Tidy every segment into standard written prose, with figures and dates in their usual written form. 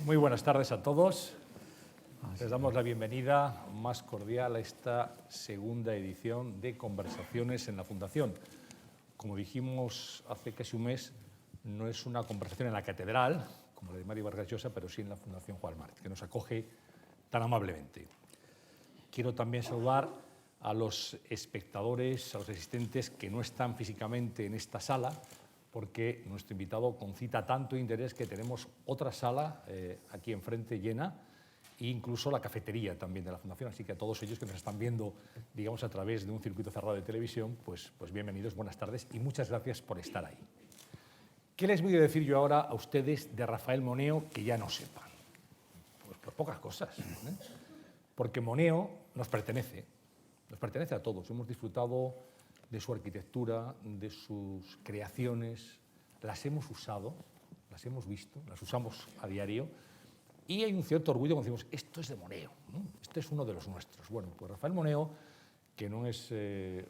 Muy buenas tardes a todos. Les damos la bienvenida más cordial a esta segunda edición de Conversaciones en la Fundación. Como dijimos hace casi un mes, no es una conversación en la catedral, como la de Mario Vargas Llosa, pero sí en la Fundación Juan March, que nos acoge tan amablemente. Quiero también saludar a los espectadores, a los asistentes que no están físicamente en esta sala, porque nuestro invitado concita tanto interés que tenemos otra sala aquí enfrente llena e incluso la cafetería también de la Fundación. Así que a todos ellos que nos están viendo, digamos, a través de un circuito cerrado de televisión, pues bienvenidos, buenas tardes y muchas gracias por estar ahí. ¿Qué les voy a decir yo ahora a ustedes de Rafael Moneo que ya no sepan? Pues pocas cosas, ¿eh? Porque Moneo nos pertenece a todos. Hemos disfrutado de su arquitectura, de sus creaciones, las hemos usado, las hemos visto, las usamos a diario y hay un cierto orgullo cuando decimos, esto es de Moneo, ¿no? Este es uno de los nuestros. Bueno, pues Rafael Moneo, que no es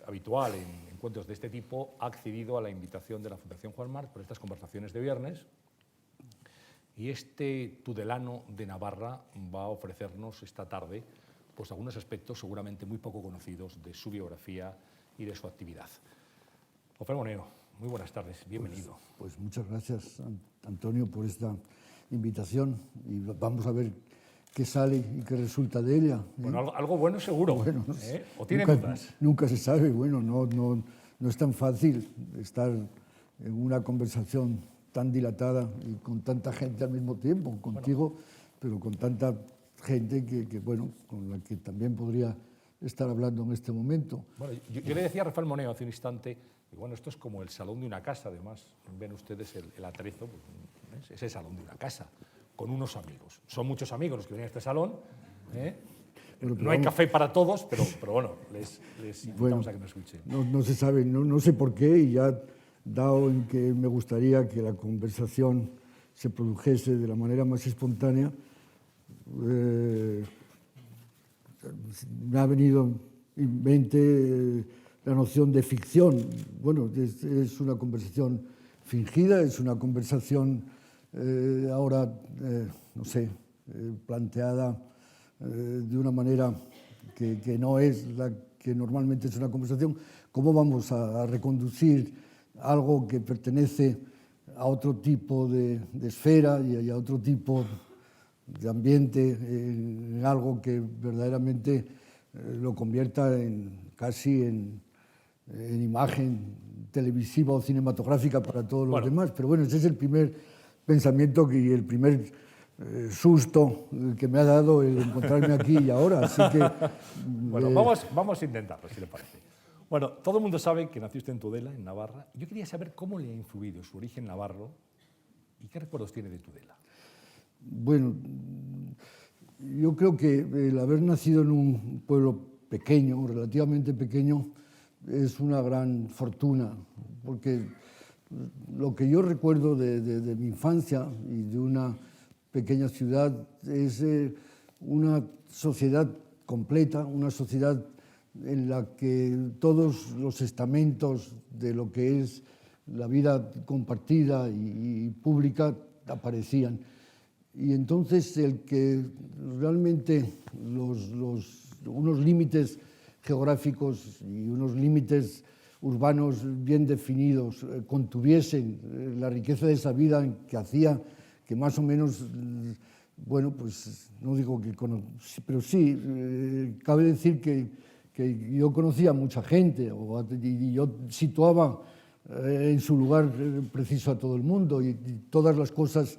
habitual en encuentros de este tipo, ha accedido a la invitación de la Fundación Juan March por estas conversaciones de viernes y este tudelano de Navarra va a ofrecernos esta tarde pues algunos aspectos seguramente muy poco conocidos de su biografía y de su actividad. Rafael Moneo, muy buenas tardes, bienvenido. Pues muchas gracias, Antonio, por esta invitación y vamos a ver qué sale y qué resulta de ella. Bueno, algo bueno seguro, bueno, ¿O tiene dudas? Nunca se sabe, bueno, no es tan fácil estar en una conversación tan dilatada y con tanta gente al mismo tiempo, contigo, pero con tanta gente que con la que también podría estar hablando en este momento. Bueno, yo le decía a Rafael Moneo hace un instante, y bueno, esto es como el salón de una casa, además, ven ustedes el atrezo, pues, es el salón de una casa, con unos amigos. Son muchos amigos los que vienen a este salón, ¿eh? Bueno, no hay café para todos, pero bueno, les invitamos a que nos escuchen. No se sabe, no sé por qué, y ya dado en que me gustaría que la conversación se produjese de la manera más espontánea, me ha venido en mente la noción de ficción. Bueno, es una conversación fingida, es una conversación ahora, no sé, planteada de una manera que no es la que normalmente es una conversación. ¿Cómo vamos a reconducir algo que pertenece a otro tipo de esfera y a otro tipo de ambiente en algo que verdaderamente lo convierta casi en imagen televisiva o cinematográfica para todos los demás? Pero bueno, ese es el primer pensamiento y el primer susto que me ha dado el encontrarme aquí y ahora. Así que, bueno, vamos a intentarlo, si le parece. Bueno, todo el mundo sabe que nació usted en Tudela, en Navarra. Yo quería saber cómo le ha influido su origen navarro y qué recuerdos tiene de Tudela. Bueno, yo creo que el haber nacido en un pueblo pequeño, relativamente pequeño, es una gran fortuna, porque lo que yo recuerdo de mi infancia y de una pequeña ciudad es una sociedad completa, una sociedad en la que todos los estamentos de lo que es la vida compartida y pública aparecían. Y entonces el que realmente unos límites geográficos y unos límites urbanos bien definidos contuviesen la riqueza de esa vida que hacía que más o menos, bueno, pues no digo que pero sí, cabe decir que yo conocía a mucha gente y yo situaba en su lugar preciso a todo el mundo y todas las cosas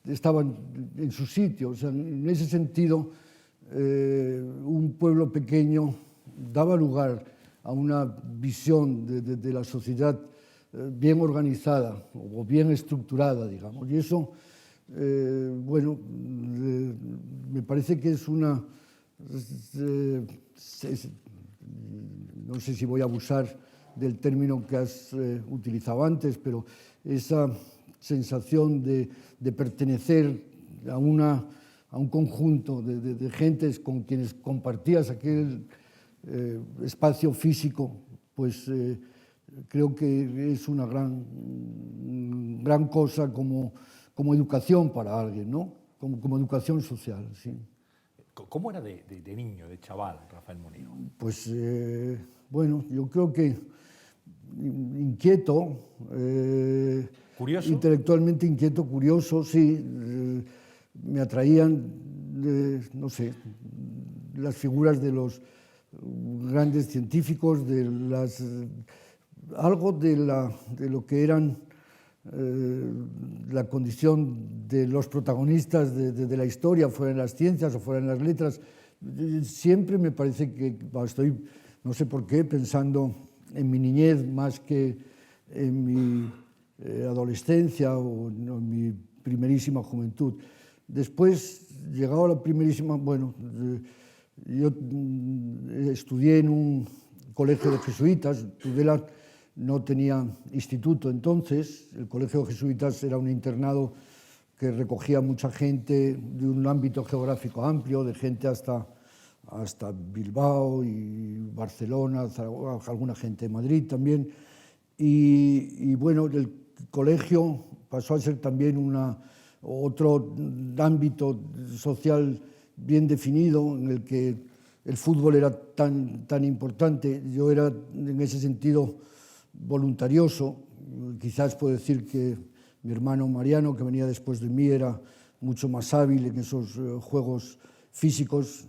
estaban en su sitio. O sea, en ese sentido, un pueblo pequeño daba lugar a una visión de la sociedad bien organizada o bien estructurada, digamos. Y eso, bueno, me parece que es una... no sé si voy a abusar del término que has utilizado antes, pero esa sensación de pertenecer a un conjunto de gentes con quienes compartías aquel espacio físico, pues creo que es una gran cosa como educación para alguien, ¿no? como educación social, sí. ¿Cómo era de niño, de chaval, Rafael Moneo? Pues bueno, yo creo que inquieto, ¿Curioso? intelectualmente inquieto, curioso, sí. Me atraían, no sé, las figuras de los grandes científicos, algo de lo que eran la condición de los protagonistas de la historia, fuera en las ciencias o fuera en las letras. Siempre me parece que estoy, no sé por qué, pensando en mi niñez más que en mi adolescencia o en mi primerísima juventud. Después, llegado a la primerísima, bueno, yo estudié en un colegio de jesuitas. Tudela no tenía instituto entonces. El colegio de jesuitas era un internado que recogía mucha gente de un ámbito geográfico amplio, de gente hasta Bilbao y Barcelona, alguna gente de Madrid también. Y bueno, el colegio pasó a ser también otro ámbito social bien definido, en el que el fútbol era tan importante. Yo era en ese sentido voluntarioso. Quizás puedo decir que mi hermano Mariano, que venía después de mí, era mucho más hábil en esos juegos físicos.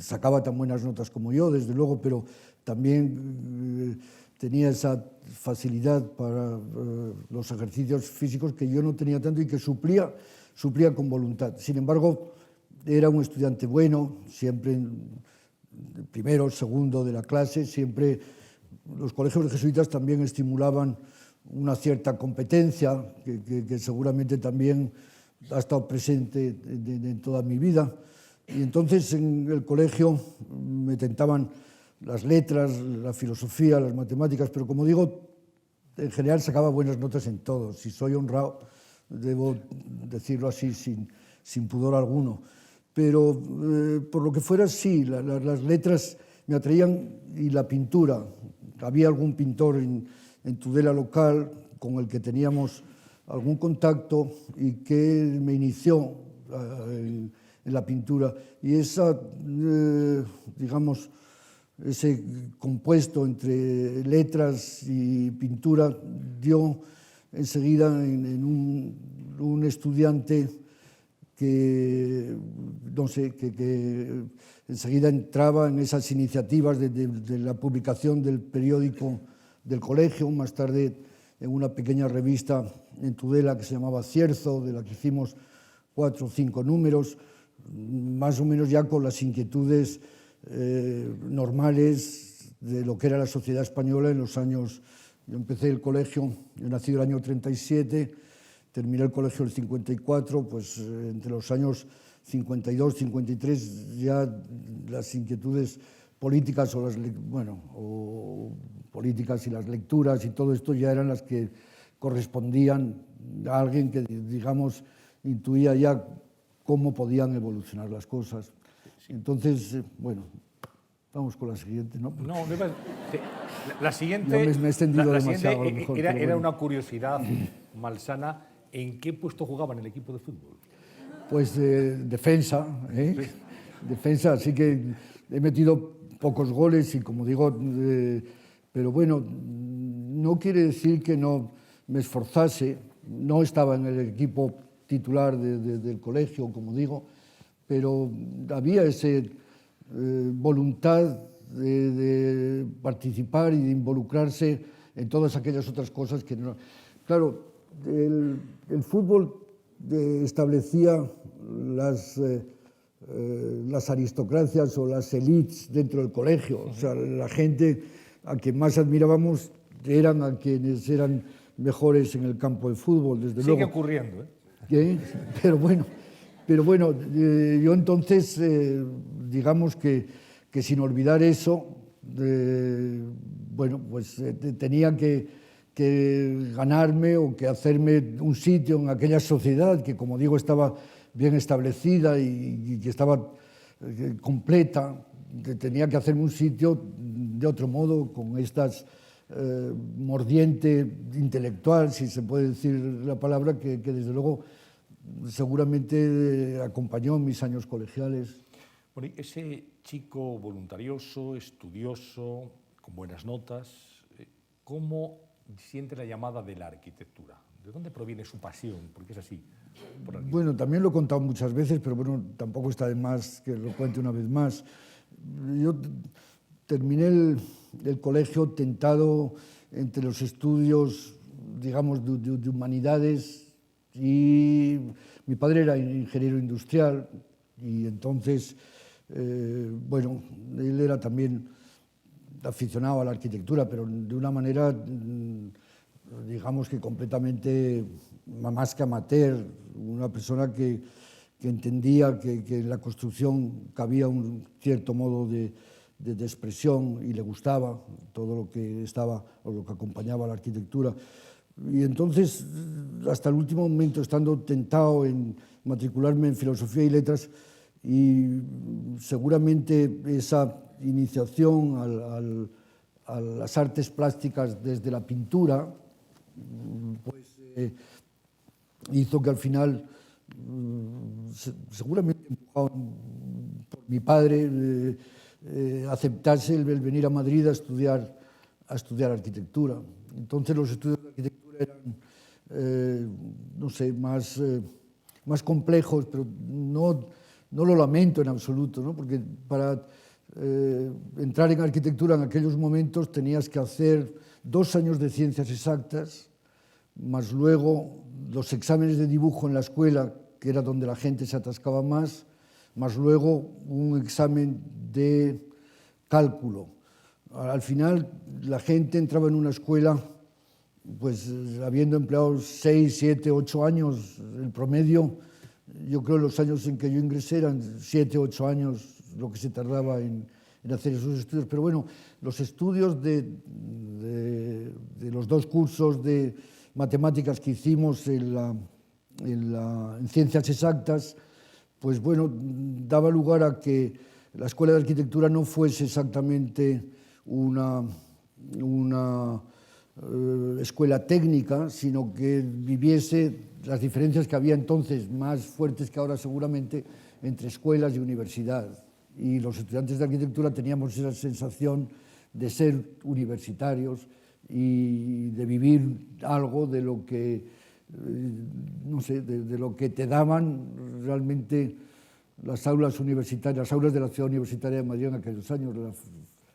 Sacaba tan buenas notas como yo, desde luego, pero también tenía esa facilidad para los ejercicios físicos que yo no tenía tanto y que suplía con voluntad. Sin embargo, era un estudiante bueno, siempre primero, segundo de la clase. Siempre los colegios de jesuitas también estimulaban una cierta competencia que seguramente también ha estado presente en toda mi vida. Y entonces en el colegio me tentaban las letras, la filosofía, las matemáticas, pero como digo, en general sacaba buenas notas en todo. Si soy honrado, debo decirlo así sin pudor alguno. Pero por lo que fuera, sí, las letras me atraían, y la pintura. Había algún pintor en Tudela local con el que teníamos algún contacto y que me inició en la pintura. Y digamos, ese compuesto entre letras y pintura dio enseguida en un estudiante que, no sé, que enseguida entraba en esas iniciativas de la publicación del periódico del colegio, más tarde en una pequeña revista en Tudela que se llamaba Cierzo, de la que hicimos 4 o 5 números, más o menos ya con las inquietudes normales de lo que era la sociedad española en los años. Yo empecé el colegio, yo nací el año 37, terminé el colegio el 54, pues entre los años 52, 53 ya las inquietudes políticas o políticas y las lecturas y todo esto ya eran las que correspondían a alguien que, digamos, intuía ya cómo podían evolucionar las cosas. Entonces, bueno, vamos con la siguiente, ¿no? No, la siguiente, me he extendido demasiado, a lo mejor, era bueno. una curiosidad malsana. ¿En qué puesto jugaba en el equipo de fútbol? Pues defensa, ¿eh? Sí. Defensa, así que he metido pocos goles y, como digo, pero bueno, no quiere decir que no me esforzase. No estaba en el equipo titular del colegio, como digo, pero había esa voluntad de participar y de involucrarse en todas aquellas otras cosas que no. Claro, el fútbol establecía las aristocracias o las élites dentro del colegio. O sea, la gente a quien más admirábamos eran a quienes eran mejores en el campo de fútbol, desde luego. Sigue ocurriendo, ¿eh? ¿Qué? Pero bueno, yo entonces, digamos que sin olvidar eso, bueno, pues tenía que ganarme o que hacerme un sitio en aquella sociedad que, como digo, estaba bien establecida y que estaba completa. Tenía que hacerme un sitio de otro modo, con estas mordiente intelectual, si se puede decir la palabra, que desde luego seguramente acompañó en mis años colegiales. Bueno, y ese chico voluntarioso, estudioso, con buenas notas, ¿cómo siente la llamada de la arquitectura? ¿De dónde proviene su pasión? Porque es así. Bueno, también lo he contado muchas veces, pero bueno, tampoco está de más que lo cuente una vez más. Yo terminé el colegio tentado entre los estudios, digamos, de humanidades, y mi padre era ingeniero industrial y entonces, bueno, él era también aficionado a la arquitectura, pero de una manera, digamos que completamente más que amateur, una persona que entendía que en la construcción cabía un cierto modo de expresión y le gustaba todo lo que estaba o lo que acompañaba a la arquitectura. Y entonces, hasta el último momento, estando tentado en matricularme en Filosofía y Letras, y seguramente esa iniciación a las artes plásticas desde la pintura, pues hizo que al final, seguramente empujado por mi padre, aceptase el venir a Madrid a estudiar arquitectura. Entonces los estudios de arquitectura eran, no sé, más complejos, pero no lo lamento en absoluto, ¿no? Porque para entrar en arquitectura en aquellos momentos tenías que hacer 2 años de ciencias exactas, más luego los exámenes de dibujo en la escuela, que era donde la gente se atascaba más luego un examen de cálculo. Al final, la gente entraba en una escuela, pues habiendo empleado 6, 7, 8 años, el promedio, yo creo los años en que yo ingresé eran 7, 8 años lo que se tardaba en hacer esos estudios. Pero bueno, los estudios de los 2 cursos de matemáticas que hicimos en ciencias exactas, pues bueno, daba lugar a que la Escuela de Arquitectura no fuese exactamente una escuela técnica, sino que viviese las diferencias que había entonces, más fuertes que ahora seguramente, entre escuelas y universidad. Y los estudiantes de arquitectura teníamos esa sensación de ser universitarios y de vivir algo de lo que, no sé, de lo que te daban realmente las aulas universitarias, las aulas de la Ciudad Universitaria de Madrid en aquellos años. La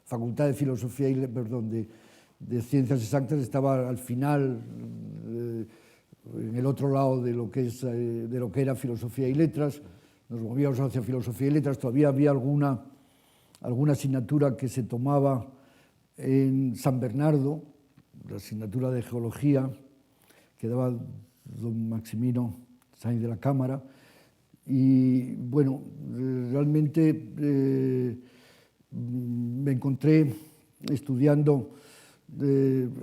Facultad de Filosofía y de Ciencias Exactas estaba al final, en el otro lado de lo que era Filosofía y Letras. Nos movíamos hacia Filosofía y Letras. Todavía había alguna asignatura que se tomaba en San Bernardo, la asignatura de Geología, que daba don Maximino Sainz de la Cámara. Y bueno, realmente me encontré estudiando,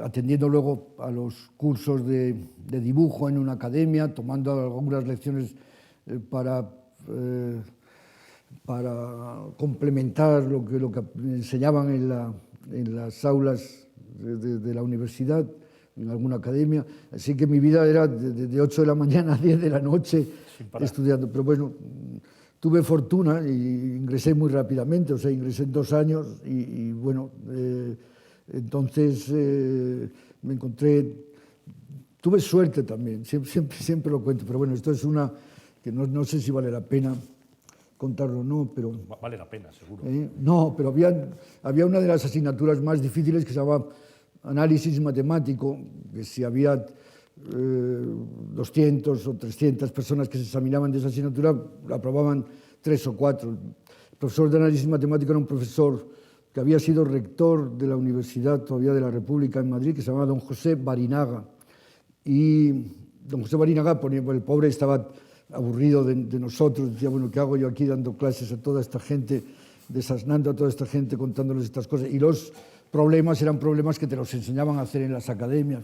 atendiendo luego a los cursos de dibujo en una academia, tomando algunas lecciones para complementar lo que enseñaban en las aulas de la universidad, en alguna academia. Así que mi vida era de 8 de la mañana a 10 de la noche estudiando. Pero bueno, tuve fortuna y ingresé muy rápidamente, o sea, ingresé en 2 años y bueno, entonces me encontré, tuve suerte también, siempre lo cuento, pero bueno, esto es una que no sé si vale la pena contarlo o no, pero... Vale la pena, seguro. No, pero había una de las asignaturas más difíciles que se llamaba análisis matemático, que si había 200 o 300 personas que se examinaban de esa asignatura, la aprobaban 3 o 4. El profesor de análisis matemático era un profesor que había sido rector de la Universidad todavía de la República en Madrid, que se llamaba don José Barinaga. Y don José Barinaga, el pobre estaba aburrido de nosotros, decía, bueno, ¿qué hago yo aquí dando clases a toda esta gente, desasnando a toda esta gente, contándoles estas cosas? Y los problemas eran problemas que te los enseñaban a hacer en las academias.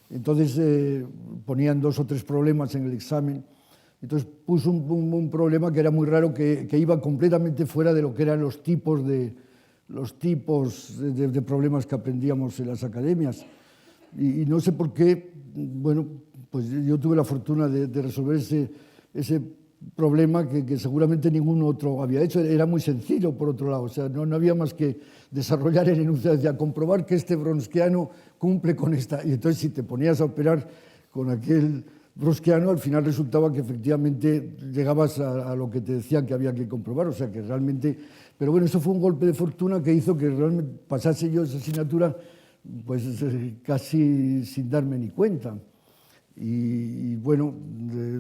Entonces ponían 2 o 3 problemas en el examen. Entonces puso un problema que era muy raro, que iba completamente fuera de lo que eran los tipos de problemas que aprendíamos en las academias. Y no sé por qué, bueno, pues yo tuve la fortuna de resolver ese problema que seguramente ningún otro había hecho. Era muy sencillo, por otro lado, o sea, no había más que desarrollar el enunciado, decía, comprobar que este Wronskiano cumple con esta. Y entonces, si te ponías a operar con aquel Wronskiano, al final resultaba que efectivamente llegabas a lo que te decía que había que comprobar, o sea, que realmente... Pero bueno, eso fue un golpe de fortuna que hizo que realmente pasase yo esa asignatura pues casi sin darme ni cuenta. Y bueno,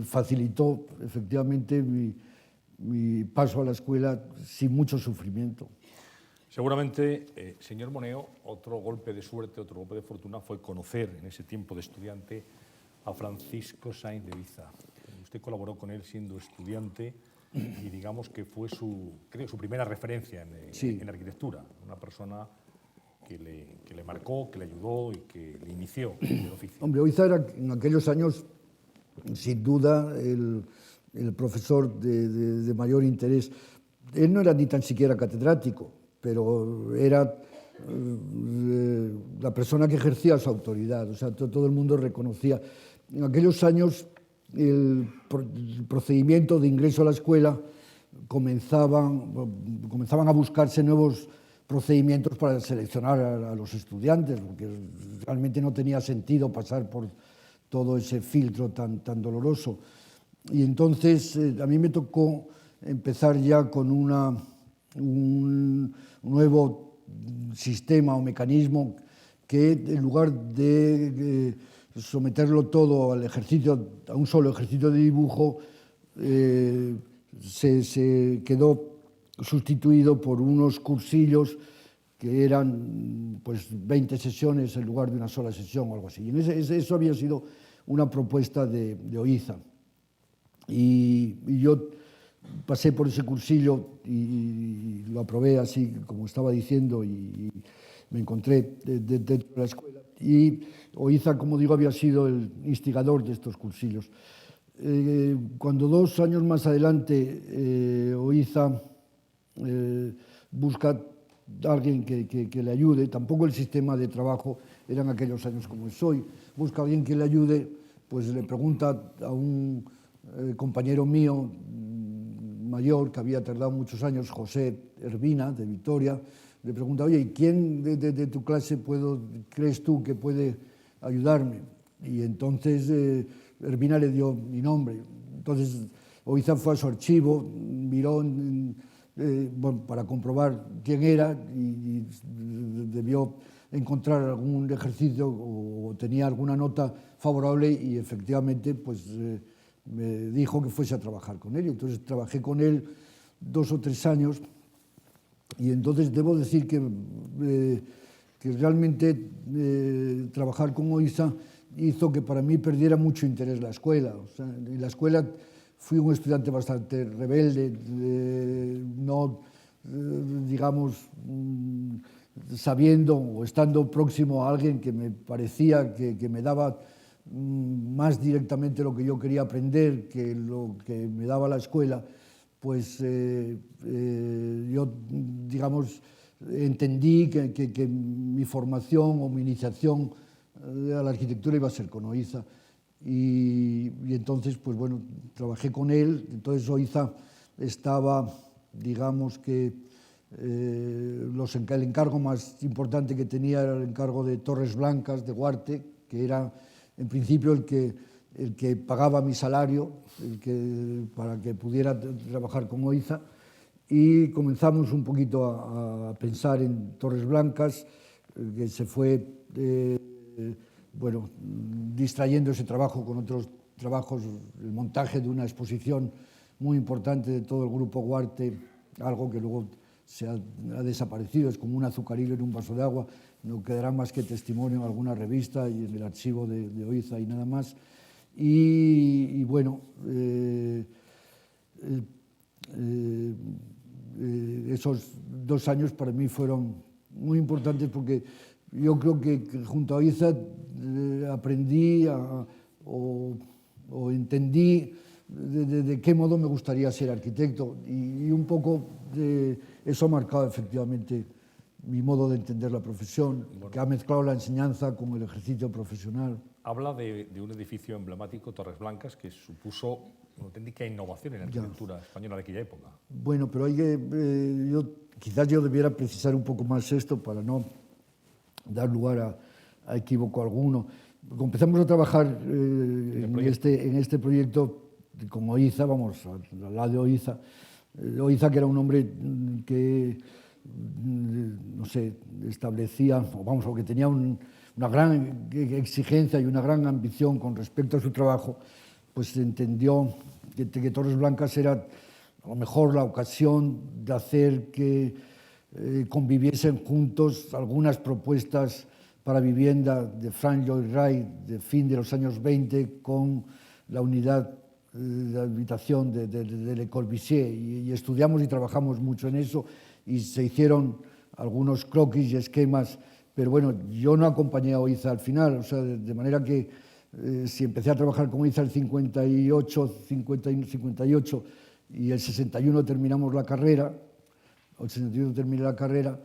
facilitó efectivamente mi paso a la escuela sin mucho sufrimiento. Seguramente, señor Moneo, otro golpe de suerte, otro golpe de fortuna fue conocer en ese tiempo de estudiante a Francisco Sáenz de Ibiza. Usted colaboró con él siendo estudiante y digamos que fue su primera referencia en arquitectura, una persona que le marcó, que le ayudó y que le inició en el oficio. Hombre, Oiza era en aquellos años, sin duda, el profesor de mayor interés. Él no era ni tan siquiera catedrático, pero era la persona que ejercía su autoridad, o sea, todo el mundo reconocía. En aquellos años, el procedimiento de ingreso a la escuela comenzaban a buscarse nuevos procedimientos para seleccionar a los estudiantes, porque realmente no tenía sentido pasar por todo ese filtro tan doloroso. Y entonces a mí me tocó empezar ya con un nuevo sistema o mecanismo que, en lugar de someterlo todo al ejercicio, a un solo ejercicio de dibujo, se quedó sustituido por unos cursillos que eran pues 20 sesiones en lugar de una sola sesión o algo así. Y eso había sido una propuesta de Oiza. Y yo pasé por ese cursillo y lo aprobé así como estaba diciendo y me encontré dentro de la escuela. Y Oiza, como digo, había sido el instigador de estos cursillos. Cuando 2 años más adelante Oiza busca a alguien que le ayude, tampoco el sistema de trabajo era en aquellos años como es hoy, busca a alguien que le ayude, pues le pregunta a un compañero mío mayor que había tardado muchos años, José Ervina, de Vitoria, le pregunta, oye, ¿y quién de tu clase crees tú que puede ayudarme? Y entonces Ervina le dio mi nombre. Entonces Oiza fue a su archivo, miró para comprobar quién era y debió encontrar algún ejercicio o tenía alguna nota favorable y efectivamente pues me dijo que fuese a trabajar con él. Y entonces trabajé con él 2 o 3 años y entonces debo decir que realmente trabajar con Oiza hizo que para mí perdiera mucho interés la escuela. O sea, en la escuela fui un estudiante bastante rebelde, no, digamos, sabiendo o estando próximo a alguien que me parecía que me daba más directamente lo que yo quería aprender que lo que me daba la escuela, pues yo, digamos, entendí que mi formación o mi iniciación a la arquitectura iba a ser con Oiza. Y entonces, pues bueno, trabajé con él. Entonces Oiza estaba, digamos que el encargo más importante que tenía era el encargo de Torres Blancas, de Huarte, que era en principio el que pagaba mi salario para que pudiera trabajar con Oiza. Y comenzamos un poquito a pensar en Torres Blancas, que se fue bueno, distrayendo ese trabajo con otros trabajos, el montaje de una exposición muy importante de todo el grupo Huarte, algo que luego se ha desaparecido, es como un azucarillo en un vaso de agua, no quedará más que testimonio en alguna revista y en el archivo de Oiza y nada más. Y bueno, esos 2 años para mí fueron muy importantes porque yo creo que junto a Oiza aprendí o entendí de qué modo me gustaría ser arquitecto y un poco eso ha marcado efectivamente mi modo de entender la profesión, que ha mezclado la enseñanza con el ejercicio profesional. habla de un edificio emblemático, Torres Blancas, que supuso una auténtica innovación en la arquitectura española de aquella época. Bueno, pero quizás yo debiera precisar un poco más esto para no dar lugar a equívoco alguno. Empezamos a trabajar en este proyecto con Oíza, vamos, al lado de Oíza. Oíza, que era un hombre que, no sé, establecía, o que tenía una gran exigencia y una gran ambición con respecto a su trabajo, pues entendió que Torres Blancas era a lo mejor la ocasión de hacer que conviviesen juntos algunas propuestas para vivienda de Frank Lloyd Wright de fin de los años 20 con la unidad de habitación de Le Corbusier, y estudiamos y trabajamos mucho en eso, y se hicieron algunos croquis y esquemas, pero bueno, yo no acompañé a Oíza al final, o sea, de manera que si empecé a trabajar con Oíza el 58 y el 61 terminamos la carrera, el 61 terminé la carrera,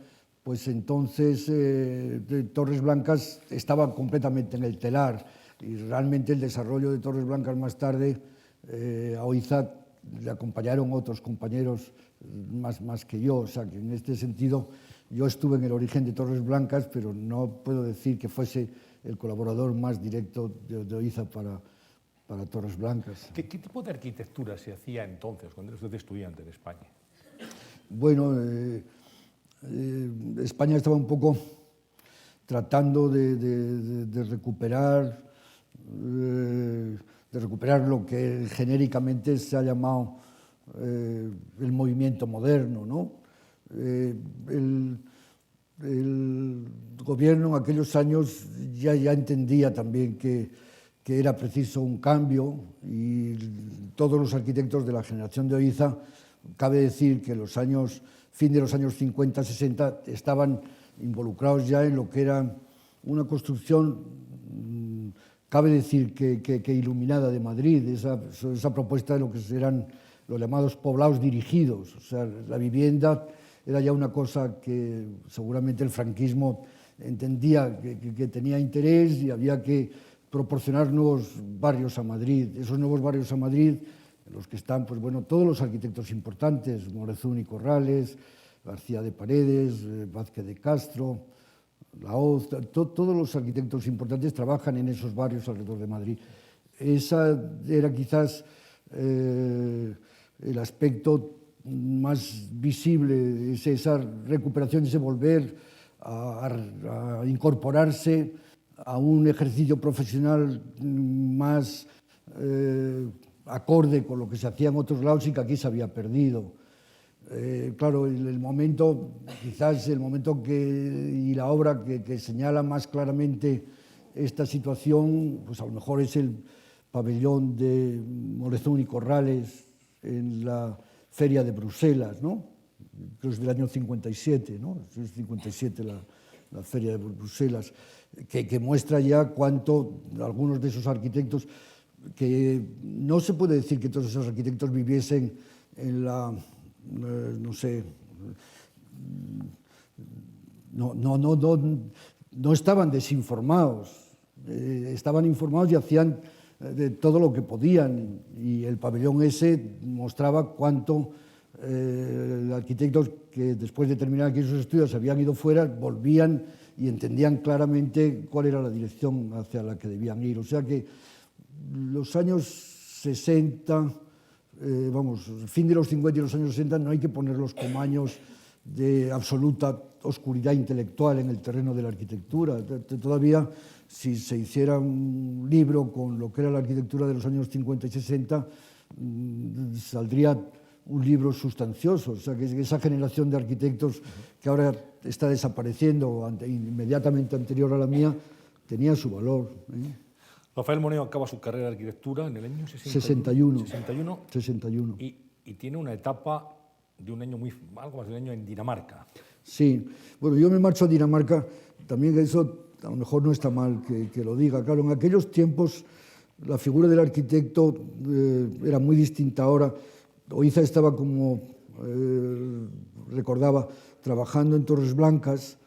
pues entonces Torres Blancas estaba completamente en el telar, y realmente el desarrollo de Torres Blancas más tarde, a Oíza le acompañaron otros compañeros más que yo, o sea que en este sentido yo estuve en el origen de Torres Blancas, pero no puedo decir que fuese el colaborador más directo de Oíza para Torres Blancas. ¿Qué tipo de arquitectura se hacía entonces, cuando era usted estudiante en España? Bueno, España estaba un poco tratando de recuperar lo que genéricamente se ha llamado el movimiento moderno, ¿no? El gobierno en aquellos años ya entendía también que era preciso un cambio, y todos los arquitectos de la generación de Oíza, cabe decir que fin de los años 50-60 estaban involucrados ya en lo que era una construcción, cabe decir que iluminada, de Madrid, esa propuesta de lo que serán los llamados poblados dirigidos. O sea, la vivienda era ya una cosa que seguramente el franquismo entendía que tenía interés, y había que proporcionar nuevos barrios a Madrid. Esos nuevos barrios a Madrid, en los que están, pues bueno, todos los arquitectos importantes, Morezún y Corrales, García de Paredes, Vázquez de Castro, Laoz, todos los arquitectos importantes trabajan en esos barrios alrededor de Madrid. Esa era quizás el aspecto más visible, esa recuperación, ese volver a incorporarse a un ejercicio profesional más acorde con lo que se hacía en otros lados y que aquí se había perdido. Claro, el momento, quizás el momento y la obra que señala más claramente esta situación, pues a lo mejor es el pabellón de Morezún y Corrales en la Feria de Bruselas, ¿no? Creo que es del año 57, ¿no? Es 57 la Feria de Bruselas, que muestra ya cuánto algunos de esos arquitectos, que no se puede decir que todos esos arquitectos viviesen en la, no sé, no estaban desinformados, estaban informados y hacían todo lo que podían, y el pabellón ese mostraba cuánto arquitectos que después de terminar aquí sus estudios habían ido fuera, volvían y entendían claramente cuál era la dirección hacia la que debían ir. O sea que los años 60, fin de los 50 y los años 60, no hay que ponerlos como años de absoluta oscuridad intelectual en el terreno de la arquitectura. Todavía, si se hiciera un libro con lo que era la arquitectura de los años 50 y 60, saldría un libro sustancioso. O sea, que esa generación de arquitectos que ahora está desapareciendo, inmediatamente anterior a la mía, tenía su valor. Rafael Moneo acaba su carrera de arquitectura en el año 61. 61. Y tiene una etapa de un año algo más de un año en Dinamarca. Sí, bueno, yo me marcho a Dinamarca, también eso a lo mejor no está mal que lo diga. Claro, en aquellos tiempos la figura del arquitecto era muy distinta ahora. Oíza estaba, como recordaba, trabajando en Torres Blancas,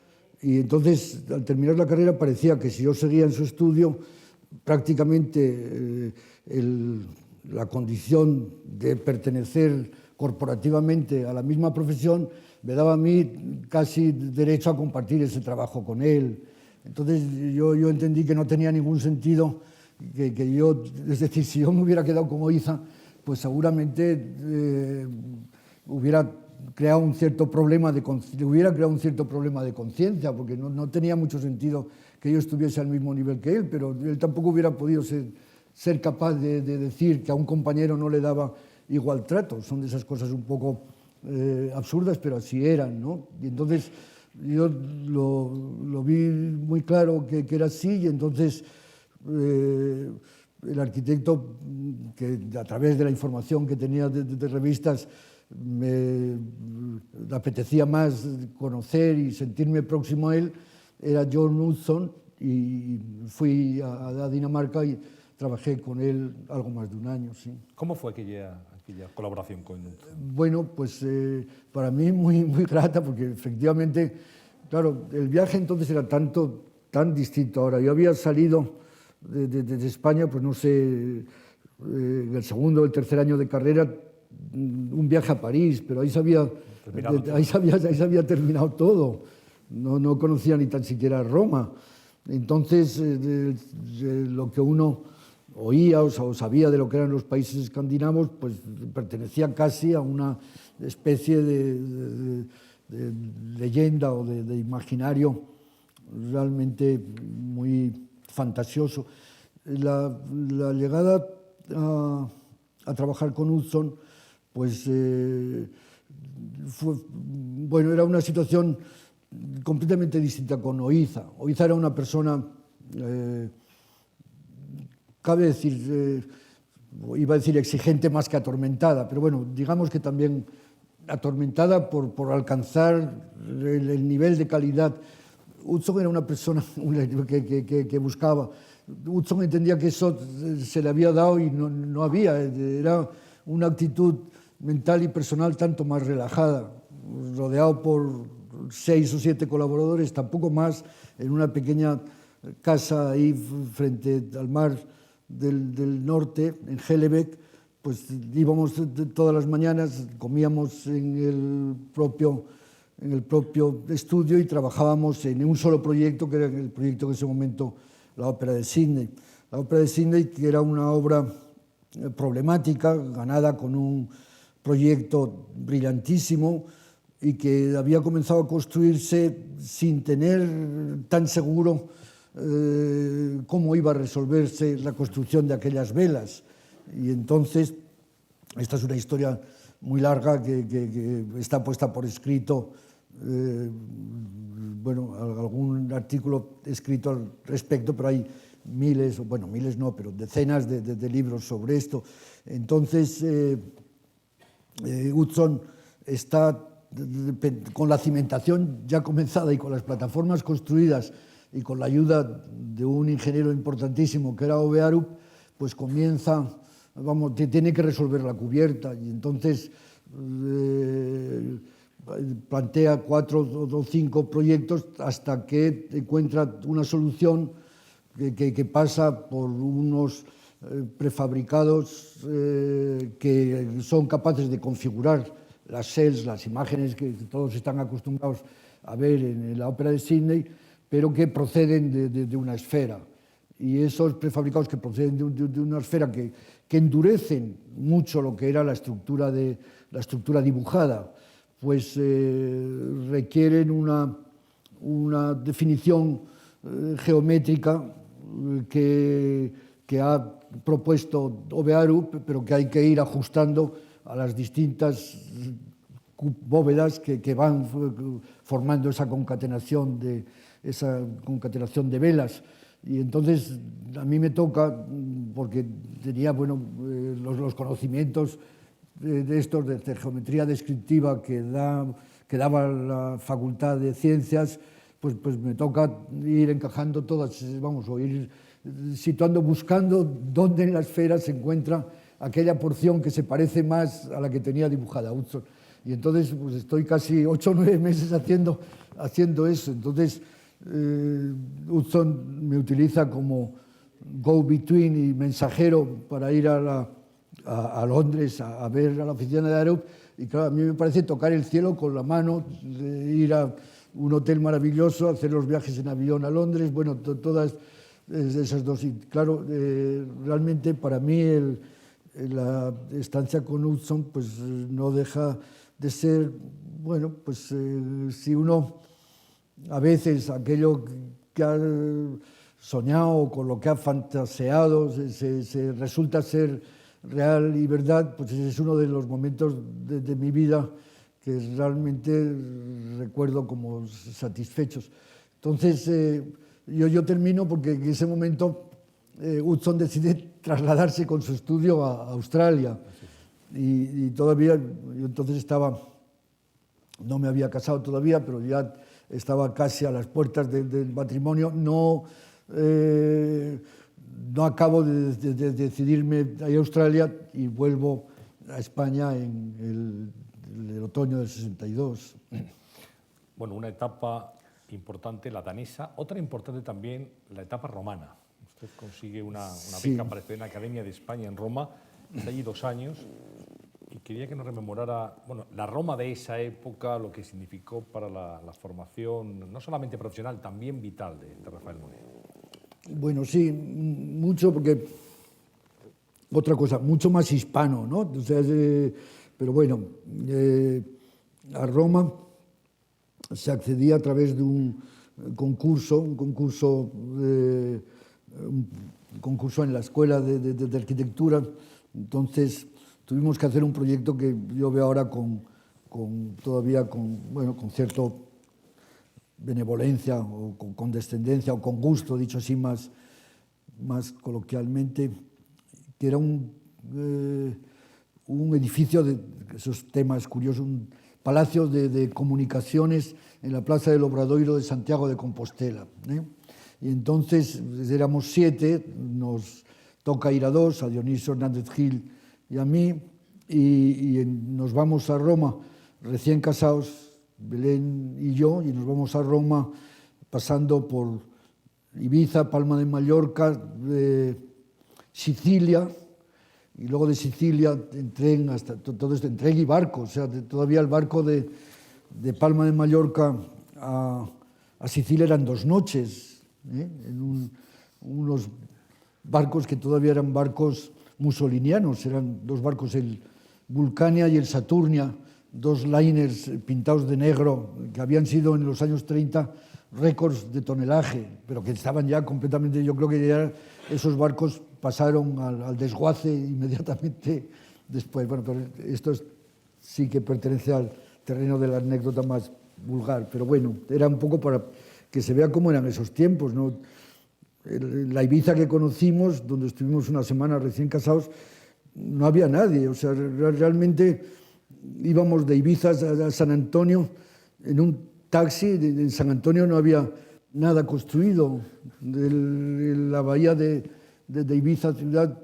y entonces al terminar la carrera parecía que si yo seguía en su estudio prácticamente la condición de pertenecer corporativamente a la misma profesión me daba a mí casi derecho a compartir ese trabajo con él. Entonces yo entendí que no tenía ningún sentido que yo, es decir, si yo me hubiera quedado con Oiza, pues seguramente hubiera creado un cierto problema de conciencia, porque no tenía mucho sentido que yo estuviese al mismo nivel que él, pero él tampoco hubiera podido ser capaz de decir que a un compañero no le daba igual trato. Son de esas cosas un poco absurdas, pero así eran, ¿no? Y entonces yo lo vi muy claro que era así, y entonces el arquitecto, que a través de la información que tenía de revistas, me apetecía más conocer y sentirme próximo a él, era John Utzon, y fui a Dinamarca y trabajé con él algo más de un año. Sí. ¿Cómo fue aquella colaboración con Utzon? Bueno, pues para mí muy grata, porque efectivamente, claro, el viaje entonces era tan distinto. Ahora, yo había salido de España, pues no sé, en el segundo o el tercer año de carrera, un viaje a París, pero ahí se había terminado todo. No conocía ni tan siquiera Roma. Entonces, lo que uno oía o sabía de lo que eran los países escandinavos, pues pertenecía casi a una especie de leyenda o de imaginario realmente muy fantasioso. La llegada a trabajar con Utzon, pues era una situación completamente distinta con Oiza. Oiza era una persona, cabe decir, iba a decir exigente más que atormentada, pero bueno, digamos que también atormentada por alcanzar el nivel de calidad. Utzon era una persona que buscaba. Utzon entendía que eso se le había dado y no había. Era una actitud mental y personal tanto más relajada, rodeado por 6 o 7 colaboradores, tampoco más, en una pequeña casa ahí frente al mar del norte, en Hellebeck. Pues íbamos todas las mañanas, comíamos en el propio estudio y trabajábamos en un solo proyecto, que era el proyecto que en ese momento, la Ópera de Sydney. La Ópera de Sydney, que era una obra problemática, ganada con un proyecto brillantísimo y que había comenzado a construirse sin tener tan seguro cómo iba a resolverse la construcción de aquellas velas. Y entonces, esta es una historia muy larga que está puesta por escrito, algún artículo escrito al respecto, pero hay miles no, pero decenas de libros sobre esto. Entonces, Utzon está con la cimentación ya comenzada y con las plataformas construidas y con la ayuda de un ingeniero importantísimo que era Ove Arup, pues tiene que resolver la cubierta, y entonces plantea 4 o 5 proyectos hasta que encuentra una solución que pasa por unos prefabricados que son capaces de configurar las cells, las imágenes que todos están acostumbrados a ver en la Ópera de Sydney, pero que proceden de una esfera. Y esos prefabricados que proceden de una esfera que endurecen mucho lo que era la estructura dibujada, pues requieren una definición geométrica que ha propuesto Ove Arup, pero que hay que ir ajustando a las distintas bóvedas que van formando esa concatenación de velas. Y entonces a mí me toca, porque tenía los conocimientos de estos de geometría descriptiva que daba la Facultad de Ciencias, pues me toca ir encajando todas, o ir situando, buscando dónde en la esfera se encuentra aquella porción que se parece más a la que tenía dibujada Utzon. Y entonces pues estoy casi 8 o 9 meses haciendo eso. Entonces Utzon me utiliza como go-between y mensajero para ir a Londres a ver a la oficina de Arup. Y claro, a mí me parece tocar el cielo con la mano, ir a un hotel maravilloso, hacer los viajes en avión a Londres, bueno, todas esas dos. Y claro, realmente para mí la estancia con Hudson pues no deja de ser, bueno, pues si uno a veces aquello que ha soñado, con lo que ha fantaseado, se resulta ser real y verdad, pues ese es uno de los momentos de mi vida que realmente recuerdo como satisfechos. Entonces, yo termino porque en ese momento Hudson decide trasladarse con su estudio a Australia. Y todavía, yo entonces no me había casado todavía, pero ya estaba casi a las puertas del matrimonio. No acabo de decidirme a ir a Australia y vuelvo a España en el otoño del 62. Bueno, una etapa importante, la danesa. Otra importante también, la etapa romana. Usted consigue una beca para estudiar en la Academia de España en Roma. Está allí 2 años. Y quería que nos rememorara, bueno, la Roma de esa época, lo que significó para la formación, no solamente profesional, también vital de Rafael Moneo. Bueno, sí, mucho, porque otra cosa, mucho más hispano, ¿no? O sea, pero bueno, a Roma se accedía a través de un concurso en la Escuela de Arquitectura. Entonces tuvimos que hacer un proyecto que yo veo ahora todavía con cierta benevolencia o con condescendencia o con gusto, dicho así más coloquialmente, que era un edificio de esos temas curiosos, un palacio de comunicaciones en la Plaza del Obradoiro de Santiago de Compostela. Y entonces éramos 7, nos toca ir a 2, a Dionisio Hernández Gil y a mí, y nos vamos a Roma recién casados, Belén y yo, y nos vamos a Roma pasando por Ibiza, Palma de Mallorca, Sicilia, y luego de Sicilia en tren hasta todo esto, en tren y barco. O sea, todavía el barco de Palma de Mallorca a Sicilia eran 2 noches, en unos barcos que todavía eran barcos mussolinianos, eran 2 barcos, el Vulcania y el Saturnia, 2 liners pintados de negro, que habían sido en los años 30 récords de tonelaje, pero que estaban ya completamente, yo creo que ya esos barcos pasaron al desguace inmediatamente después. Bueno, pero esto sí que pertenece al terreno de la anécdota más vulgar, pero bueno, era un poco para que se vea cómo eran esos tiempos, ¿no? La Ibiza que conocimos, donde estuvimos una semana recién casados, no había nadie. O sea, realmente íbamos de Ibiza a San Antonio en un taxi. En San Antonio no había nada construido. De la bahía de Ibiza, ciudad,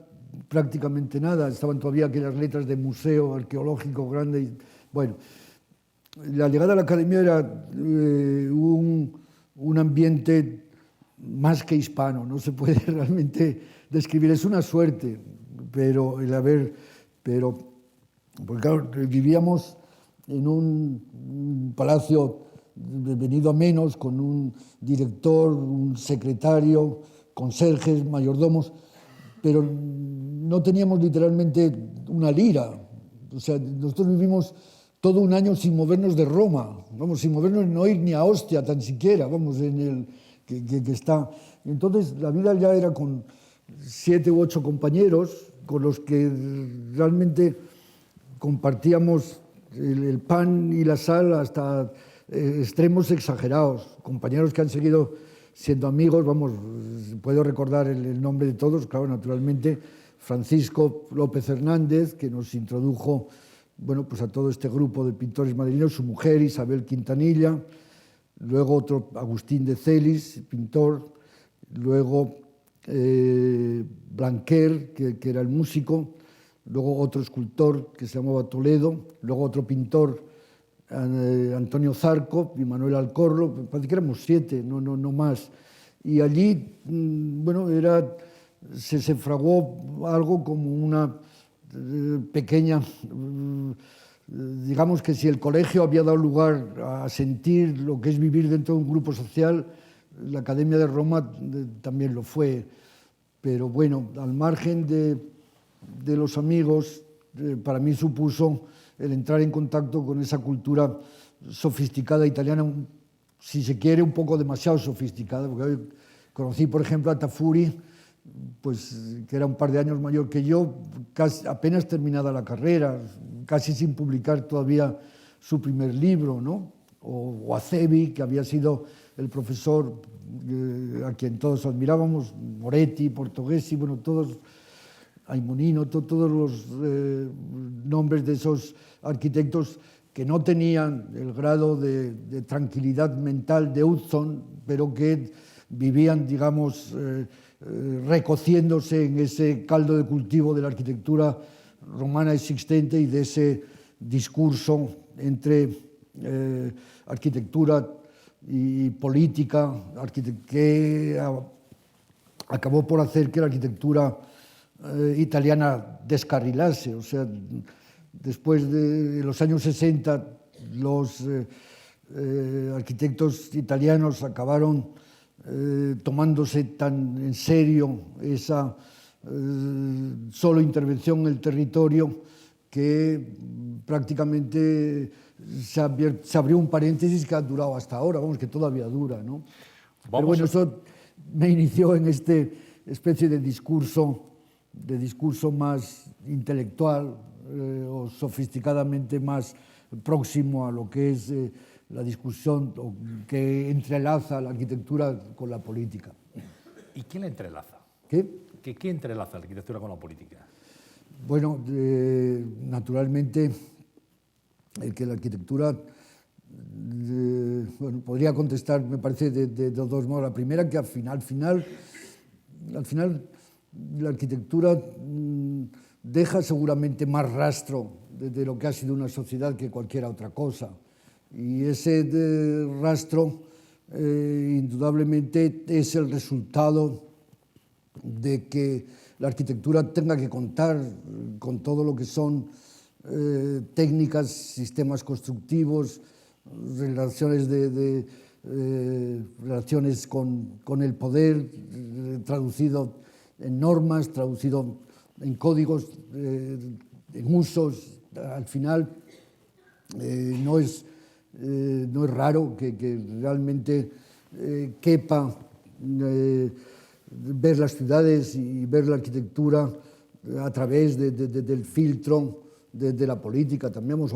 prácticamente nada. Estaban todavía aquellas letras de museo arqueológico grande. Y, bueno, la llegada a la academia era un ambiente más que hispano, no se puede realmente describir. Es una suerte, porque claro, vivíamos en un palacio venido a menos, con un director, un secretario, conserjes, mayordomos, pero no teníamos literalmente una lira. O sea, nosotros vivimos todo un año sin movernos de Roma, vamos, sin movernos, no ir ni a Ostia tan siquiera, vamos, en el que está. Entonces la vida ya era con 7 u 8 compañeros con los que realmente compartíamos el pan y la sal hasta extremos exagerados. Compañeros que han seguido siendo amigos, vamos, puedo recordar el nombre de todos, claro, naturalmente, Francisco López Hernández, que nos introdujo, bueno, pues a todo este grupo de pintores madrileños, su mujer Isabel Quintanilla, luego otro Agustín de Celis, pintor, luego Blanquer, que era el músico, luego otro escultor que se llamaba Toledo, luego otro pintor, Antonio Zarco y Manuel Alcorro, parece que éramos 7, no más. Y allí, bueno, era se fraguó algo como una pequeña, digamos que si el colegio había dado lugar a sentir lo que es vivir dentro de un grupo social, la Academia de Roma también lo fue. Pero bueno, al margen de los amigos, para mí supuso el entrar en contacto con esa cultura sofisticada italiana, si se quiere un poco demasiado sofisticada, porque hoy conocí, por ejemplo, a Tafuri, pues, que era un par de años mayor que yo, casi, apenas terminada la carrera, casi sin publicar todavía su primer libro, ¿no? O a Cebi, que había sido el profesor a quien todos admirábamos, Moretti, Portoghesi, bueno, todos, Aimonino, todos los nombres de esos arquitectos que no tenían el grado de tranquilidad mental de Utzon, pero que vivían, digamos, recociéndose en ese caldo de cultivo de la arquitectura romana existente y de ese discurso entre arquitectura y política que acabó por hacer que la arquitectura italiana descarrilase. O sea, después de los años 60, los arquitectos italianos acabaron tomándose tan en serio esa solo intervención en el territorio que prácticamente se abrió un paréntesis que ha durado hasta ahora, vamos, que todavía dura, ¿no? Pero bueno, eso me inició en este especie de discurso más intelectual o sofisticadamente más próximo a lo que es la discusión que entrelaza la arquitectura con la política. ¿Y quién la entrelaza? ¿Qué? ¿Qué entrelaza la arquitectura con la política? Bueno, naturalmente, el que la arquitectura, bueno, podría contestar, me parece, de dos modos. La primera, que al final la arquitectura deja seguramente más rastro de lo que ha sido una sociedad que cualquier otra cosa. Y ese rastro, indudablemente, es el resultado de que la arquitectura tenga que contar con todo lo que son técnicas, sistemas constructivos, relaciones relaciones con el poder, traducido en normas, traducido en códigos, en usos. Al final no es raro que realmente quepa ver las ciudades y ver la arquitectura a través del filtro de la política también,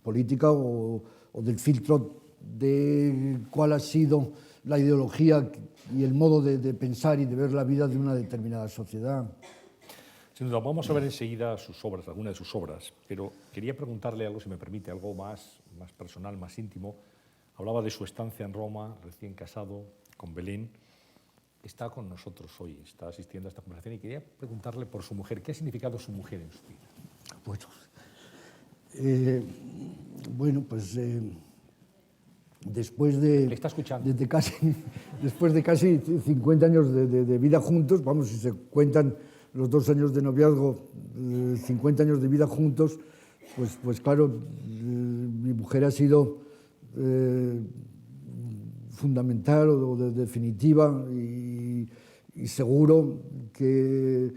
política o del filtro de cuál ha sido la ideología y el modo de pensar y de ver la vida de una determinada sociedad. Sin duda, vamos a ver enseguida sus obras, algunas de sus obras, pero quería preguntarle algo, si me permite, algo más personal, más íntimo. Hablaba de su estancia en Roma, recién casado, con Belén. Está con nosotros hoy, está asistiendo a esta conversación y quería preguntarle por su mujer. ¿Qué ha significado su mujer en su vida? Bueno, pues después de casi 50 años de vida juntos, vamos, si se cuentan los 2 años de noviazgo, 50 años de vida juntos, pues claro, mi mujer ha sido fundamental o definitiva y seguro que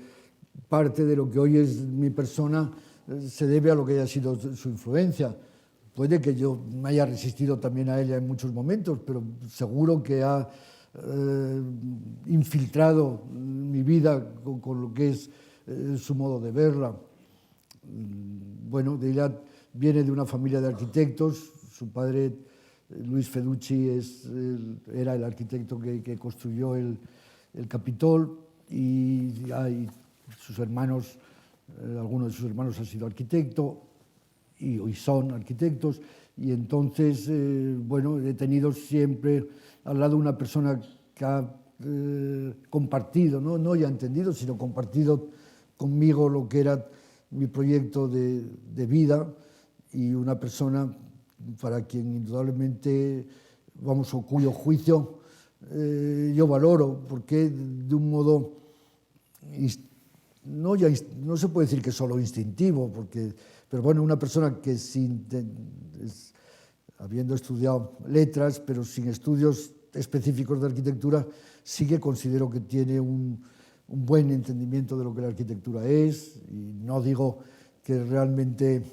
parte de lo que hoy es mi persona se debe a lo que haya sido su influencia. Puede que yo me haya resistido también a ella en muchos momentos, pero seguro que ha infiltrado mi vida con lo que es su modo de verla. Bueno, ella viene de una familia de arquitectos. Su padre, Luis Feducci, era el arquitecto que construyó el Capitol, y sus hermanos, algunos de sus hermanos han sido arquitectos y hoy son arquitectos, y entonces, bueno, he tenido siempre al lado una persona que ha compartido, no ya entendido, sino compartido conmigo lo que era mi proyecto de vida, y una persona para quien indudablemente, vamos, o cuyo juicio yo valoro, porque de un modo, no se puede decir que solo instintivo, pero bueno, una persona que habiendo estudiado letras, pero sin estudios específicos de arquitectura, sí que considero que tiene un buen entendimiento de lo que la arquitectura es, y no digo que realmente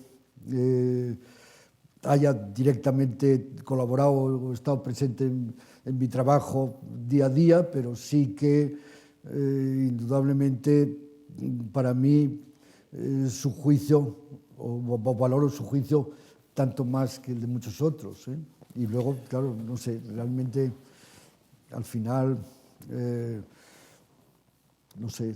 haya directamente colaborado o estado presente en mi trabajo día a día, pero sí que indudablemente para mí su juicio, o valoro su juicio tanto más que el de muchos otros. Y luego, claro, no sé, realmente al final, no sé,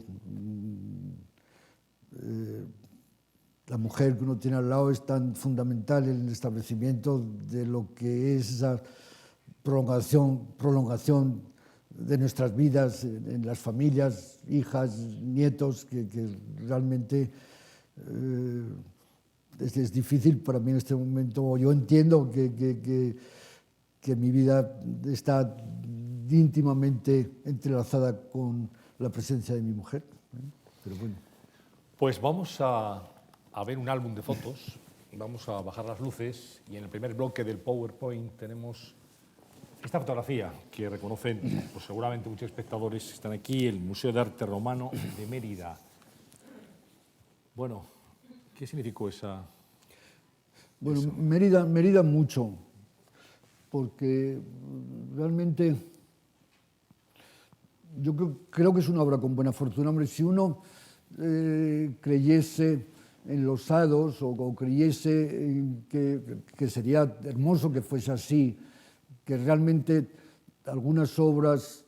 la mujer que uno tiene al lado es tan fundamental en el establecimiento de lo que es esa prolongación de nuestras vidas en las familias, hijas, nietos, que realmente es difícil para mí en este momento. Yo entiendo que mi vida está íntimamente entrelazada con la presencia de mi mujer. Pero bueno. Pues vamos a ver un álbum de fotos, vamos a bajar las luces y en el primer bloque del PowerPoint tenemos esta fotografía que reconocen pues seguramente muchos espectadores que están aquí, el Museo de Arte Romano de Mérida. Bueno, ¿qué significó esa? Bueno, Mérida mucho, porque realmente yo creo que es una obra con buena fortuna. Hombre, si uno creyese en los hados o creyese en que sería hermoso que fuese así, que realmente algunas obras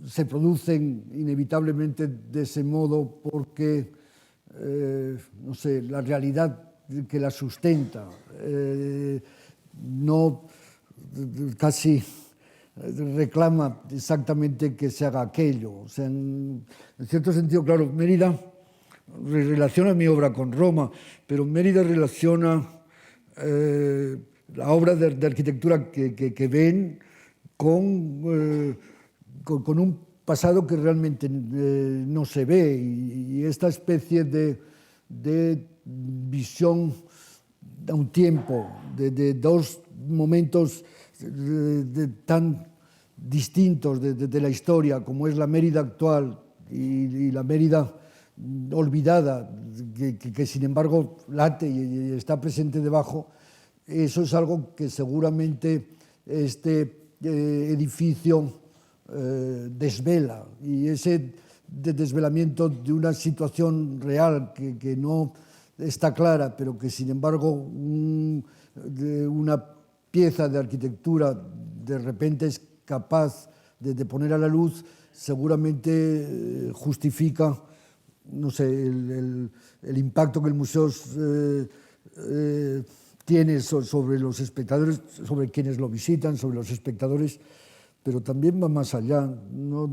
se producen inevitablemente de ese modo porque, no sé, la realidad que la sustenta no casi reclama exactamente que se haga aquello. O sea, en cierto sentido, claro, Mérida relaciona mi obra con Roma, pero Mérida relaciona la obra de arquitectura que ven con un pasado que realmente no se ve, y esta especie de visión a un tiempo, de dos momentos tan distintos de la historia, como es la Mérida actual y la Mérida olvidada, que sin embargo late y está presente debajo. Eso es algo que seguramente este edificio desvela, y ese desvelamiento de una situación real que no está clara, pero que sin embargo una pieza de arquitectura de repente es capaz de poner a la luz, seguramente justifica, no sé, el impacto que el museo tiene sobre los espectadores, sobre quienes lo visitan, sobre los espectadores, pero también va más allá. No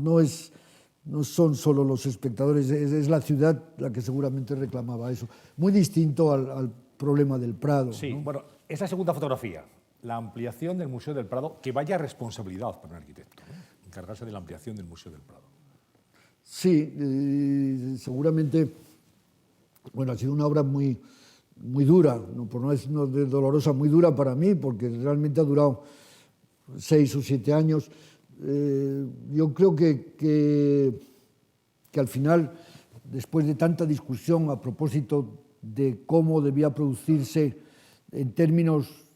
son solo los espectadores, es la ciudad la que seguramente reclamaba eso. Muy distinto al problema del Prado. Sí, ¿no? bueno, es la segunda fotografía, la ampliación del Museo del Prado, que vaya responsabilidad para un arquitecto, ¿no? Encargarse de la ampliación del Museo del Prado. Sí, seguramente, bueno, ha sido una obra muy dura, por no decir dolorosa, muy dura para mí, porque realmente ha durado 6 o 7 años. Yo creo que al final, después de tanta discusión a propósito de cómo debía producirse en términos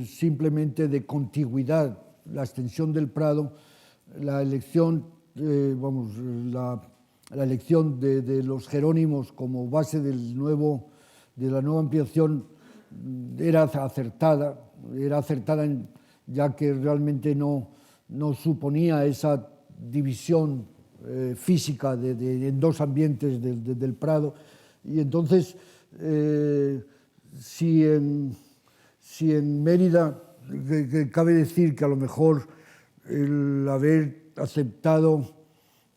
simplemente de contigüidad la extensión del Prado, la elección, la elección de los Jerónimos como base de la nueva ampliación era acertada, ya que realmente no suponía esa división física en dos ambientes del Prado. Y entonces, si en Mérida cabe decir que a lo mejor el haber aceptado,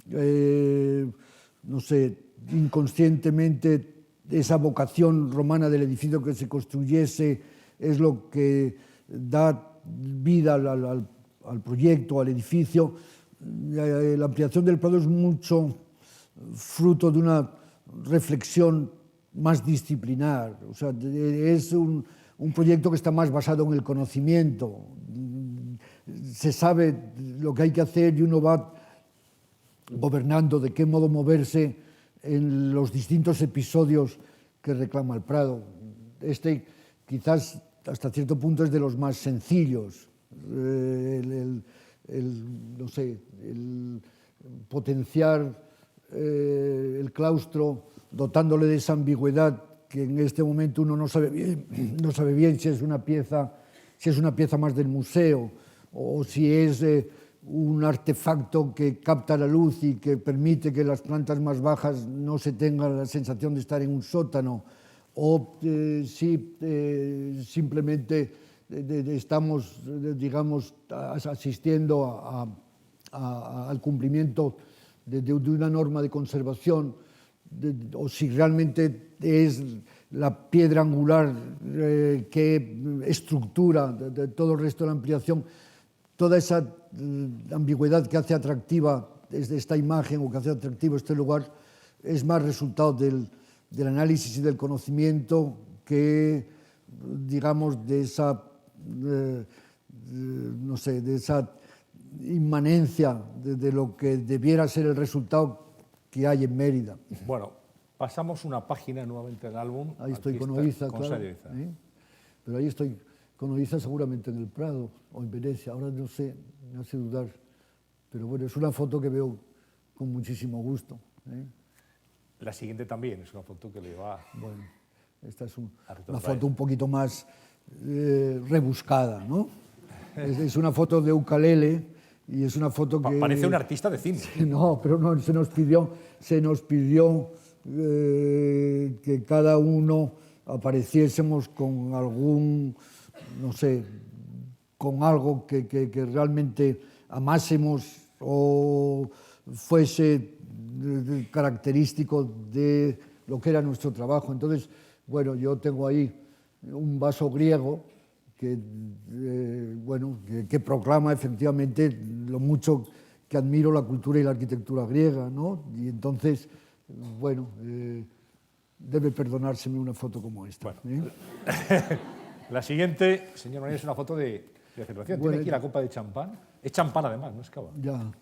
no sé, inconscientemente esa vocación romana del edificio que se construyese es lo que da vida al proyecto, al edificio. La ampliación del Prado es mucho fruto de una reflexión más disciplinar. O sea, es un proyecto que está más basado en el conocimiento. Se sabe lo que hay que hacer y uno va gobernando de qué modo moverse en los distintos episodios que reclama el Prado. Este quizás hasta cierto punto es de los más sencillos. No sé, el potenciar el claustro dotándole de esa ambigüedad que en este momento uno no sabe bien si es una pieza más del museo o si es un artefacto que capta la luz y que permite que las plantas más bajas no se tengan la sensación de estar en un sótano, o si simplemente estamos, digamos, asistiendo al cumplimiento de una norma de conservación, o si realmente es la piedra angular que estructura de todo el resto de la ampliación, toda esa ambigüedad que hace atractiva esta imagen o que hace atractivo este lugar es más resultado del análisis y del conocimiento que, digamos, de esa, no sé, de esa inmanencia de lo que debiera ser el resultado que hay en Mérida. Bueno, pasamos una página nuevamente del álbum. Ahí estoy con Oiza, claro. Pero ahí estoy con Oiza seguramente en el Prado o en Venecia, ahora no sé, me hace dudar. Pero bueno, es una foto que veo con muchísimo gusto. La siguiente también es una foto que le va... Bueno, esta es una foto un poquito más rebuscada, ¿no? Es una foto de ukelele y es una foto que... Parece un artista de cine. No, pero no, se nos pidió que cada uno apareciésemos con algún, no sé, con algo que realmente amásemos o fuese característico de lo que era nuestro trabajo. Entonces, bueno, yo tengo ahí un vaso griego que proclama efectivamente lo mucho que admiro la cultura y la arquitectura griega, ¿no? Y entonces, bueno, debe perdonárseme una foto como esta. Bueno. La siguiente, señor María, es una foto de celebración. Tiene aquí la copa de champán. Es champán además, no es cava. Ya.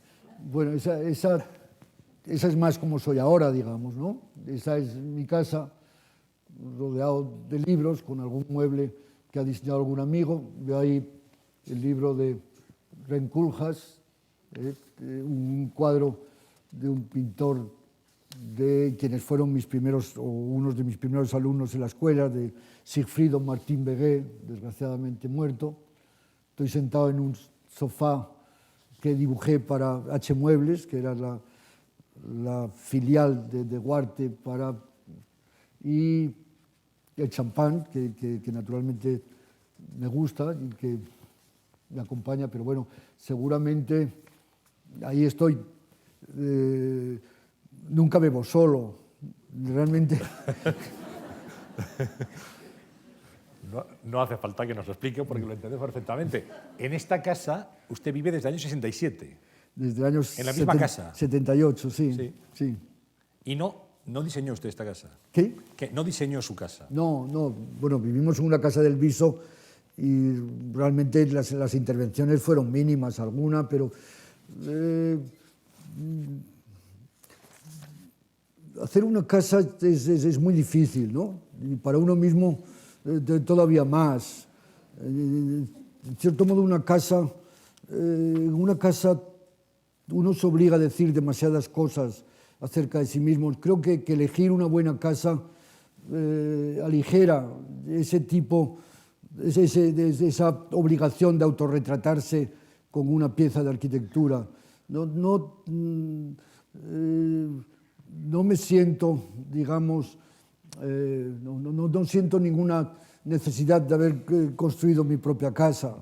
Bueno, esa es más como soy ahora, digamos, ¿no? Esa es mi casa, rodeado de libros, con algún mueble que ha diseñado algún amigo. Veo ahí el libro de Renkuljas, un cuadro de un pintor de quienes fueron mis primeros, o unos de mis primeros alumnos en la escuela, de Sigfrido Martín Begué, desgraciadamente muerto. Estoy sentado en un sofá que dibujé para H. Muebles, que era la filial de Guarte, y el champán, que naturalmente me gusta y que me acompaña, pero bueno, seguramente ahí estoy. Nunca bebo solo, realmente. No hace falta que nos lo explique porque lo entendemos perfectamente. En esta casa usted vive desde el año 67. Desde el año ¿En la misma casa? 78, sí. ¿Y no diseñó usted esta casa? ¿Qué? ¿Que no diseñó su casa? No. Bueno, vivimos en una casa del Viso y realmente las intervenciones fueron mínimas, alguna, pero hacer una casa es muy difícil, ¿no? Y para uno mismo todavía más. En cierto modo, una casa uno se obliga a decir demasiadas cosas acerca de sí mismo. Creo que elegir una buena casa aligera esa obligación de autorretratarse con una pieza de arquitectura. No me siento, digamos, no siento ninguna necesidad de haber construido mi propia casa,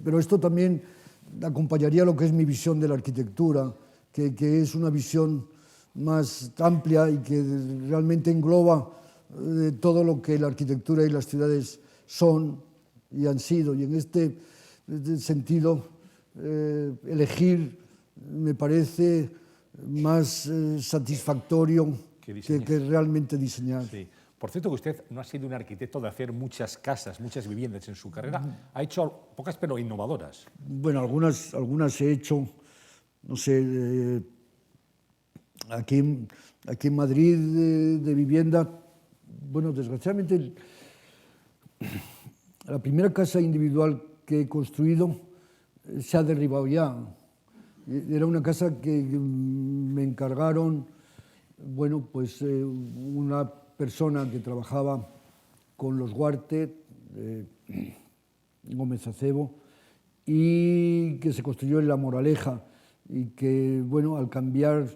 pero esto también acompañaría lo que es mi visión de la arquitectura, que es una visión más amplia y que realmente engloba todo lo que la arquitectura y las ciudades son y han sido. Y en este sentido, elegir me parece más satisfactorio que realmente diseñar. Sí. Por cierto, que usted no ha sido un arquitecto de hacer muchas casas, muchas viviendas en su carrera. Ha hecho pocas, pero innovadoras. Bueno, algunas he hecho, no sé, aquí en Madrid de vivienda. Bueno, desgraciadamente, la primera casa individual que he construido se ha derribado ya. Era una casa que me encargaron, bueno, pues una persona que trabajaba con los Guarte, Gómez Acebo, y que se construyó en La Moraleja, y que, bueno, al cambiar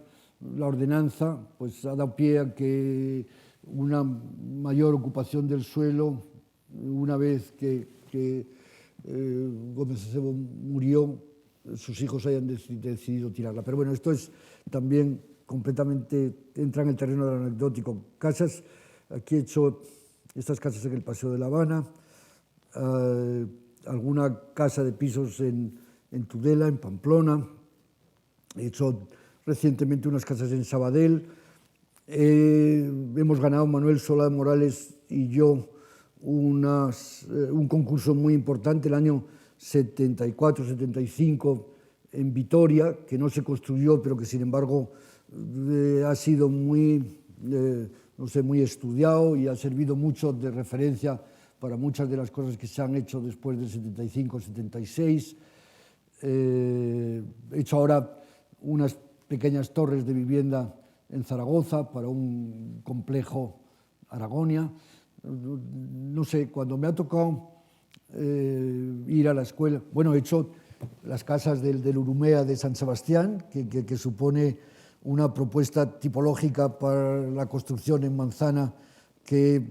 la ordenanza, pues ha dado pie a que una mayor ocupación del suelo, una vez que Gómez Acebo murió, sus hijos hayan decidido tirarla. Pero bueno, esto es también completamente, entra en el terreno del anecdótico. Casas, aquí he hecho estas casas en el Paseo de La Habana, alguna casa de pisos en Tudela, en Pamplona, he hecho recientemente unas casas en Sabadell. Hemos ganado Manuel Solá Morales y yo un concurso muy importante el año 74-75 en Vitoria, que no se construyó, pero que sin embargo ha sido muy, no sé, muy estudiado y ha servido mucho de referencia para muchas de las cosas que se han hecho después del 75-76. He hecho ahora unas pequeñas torres de vivienda en Zaragoza para un complejo Aragonia. No sé, cuando me ha tocado ir a la escuela, bueno, he hecho las casas del Urumea de San Sebastián, que supone una propuesta tipológica para la construcción en manzana que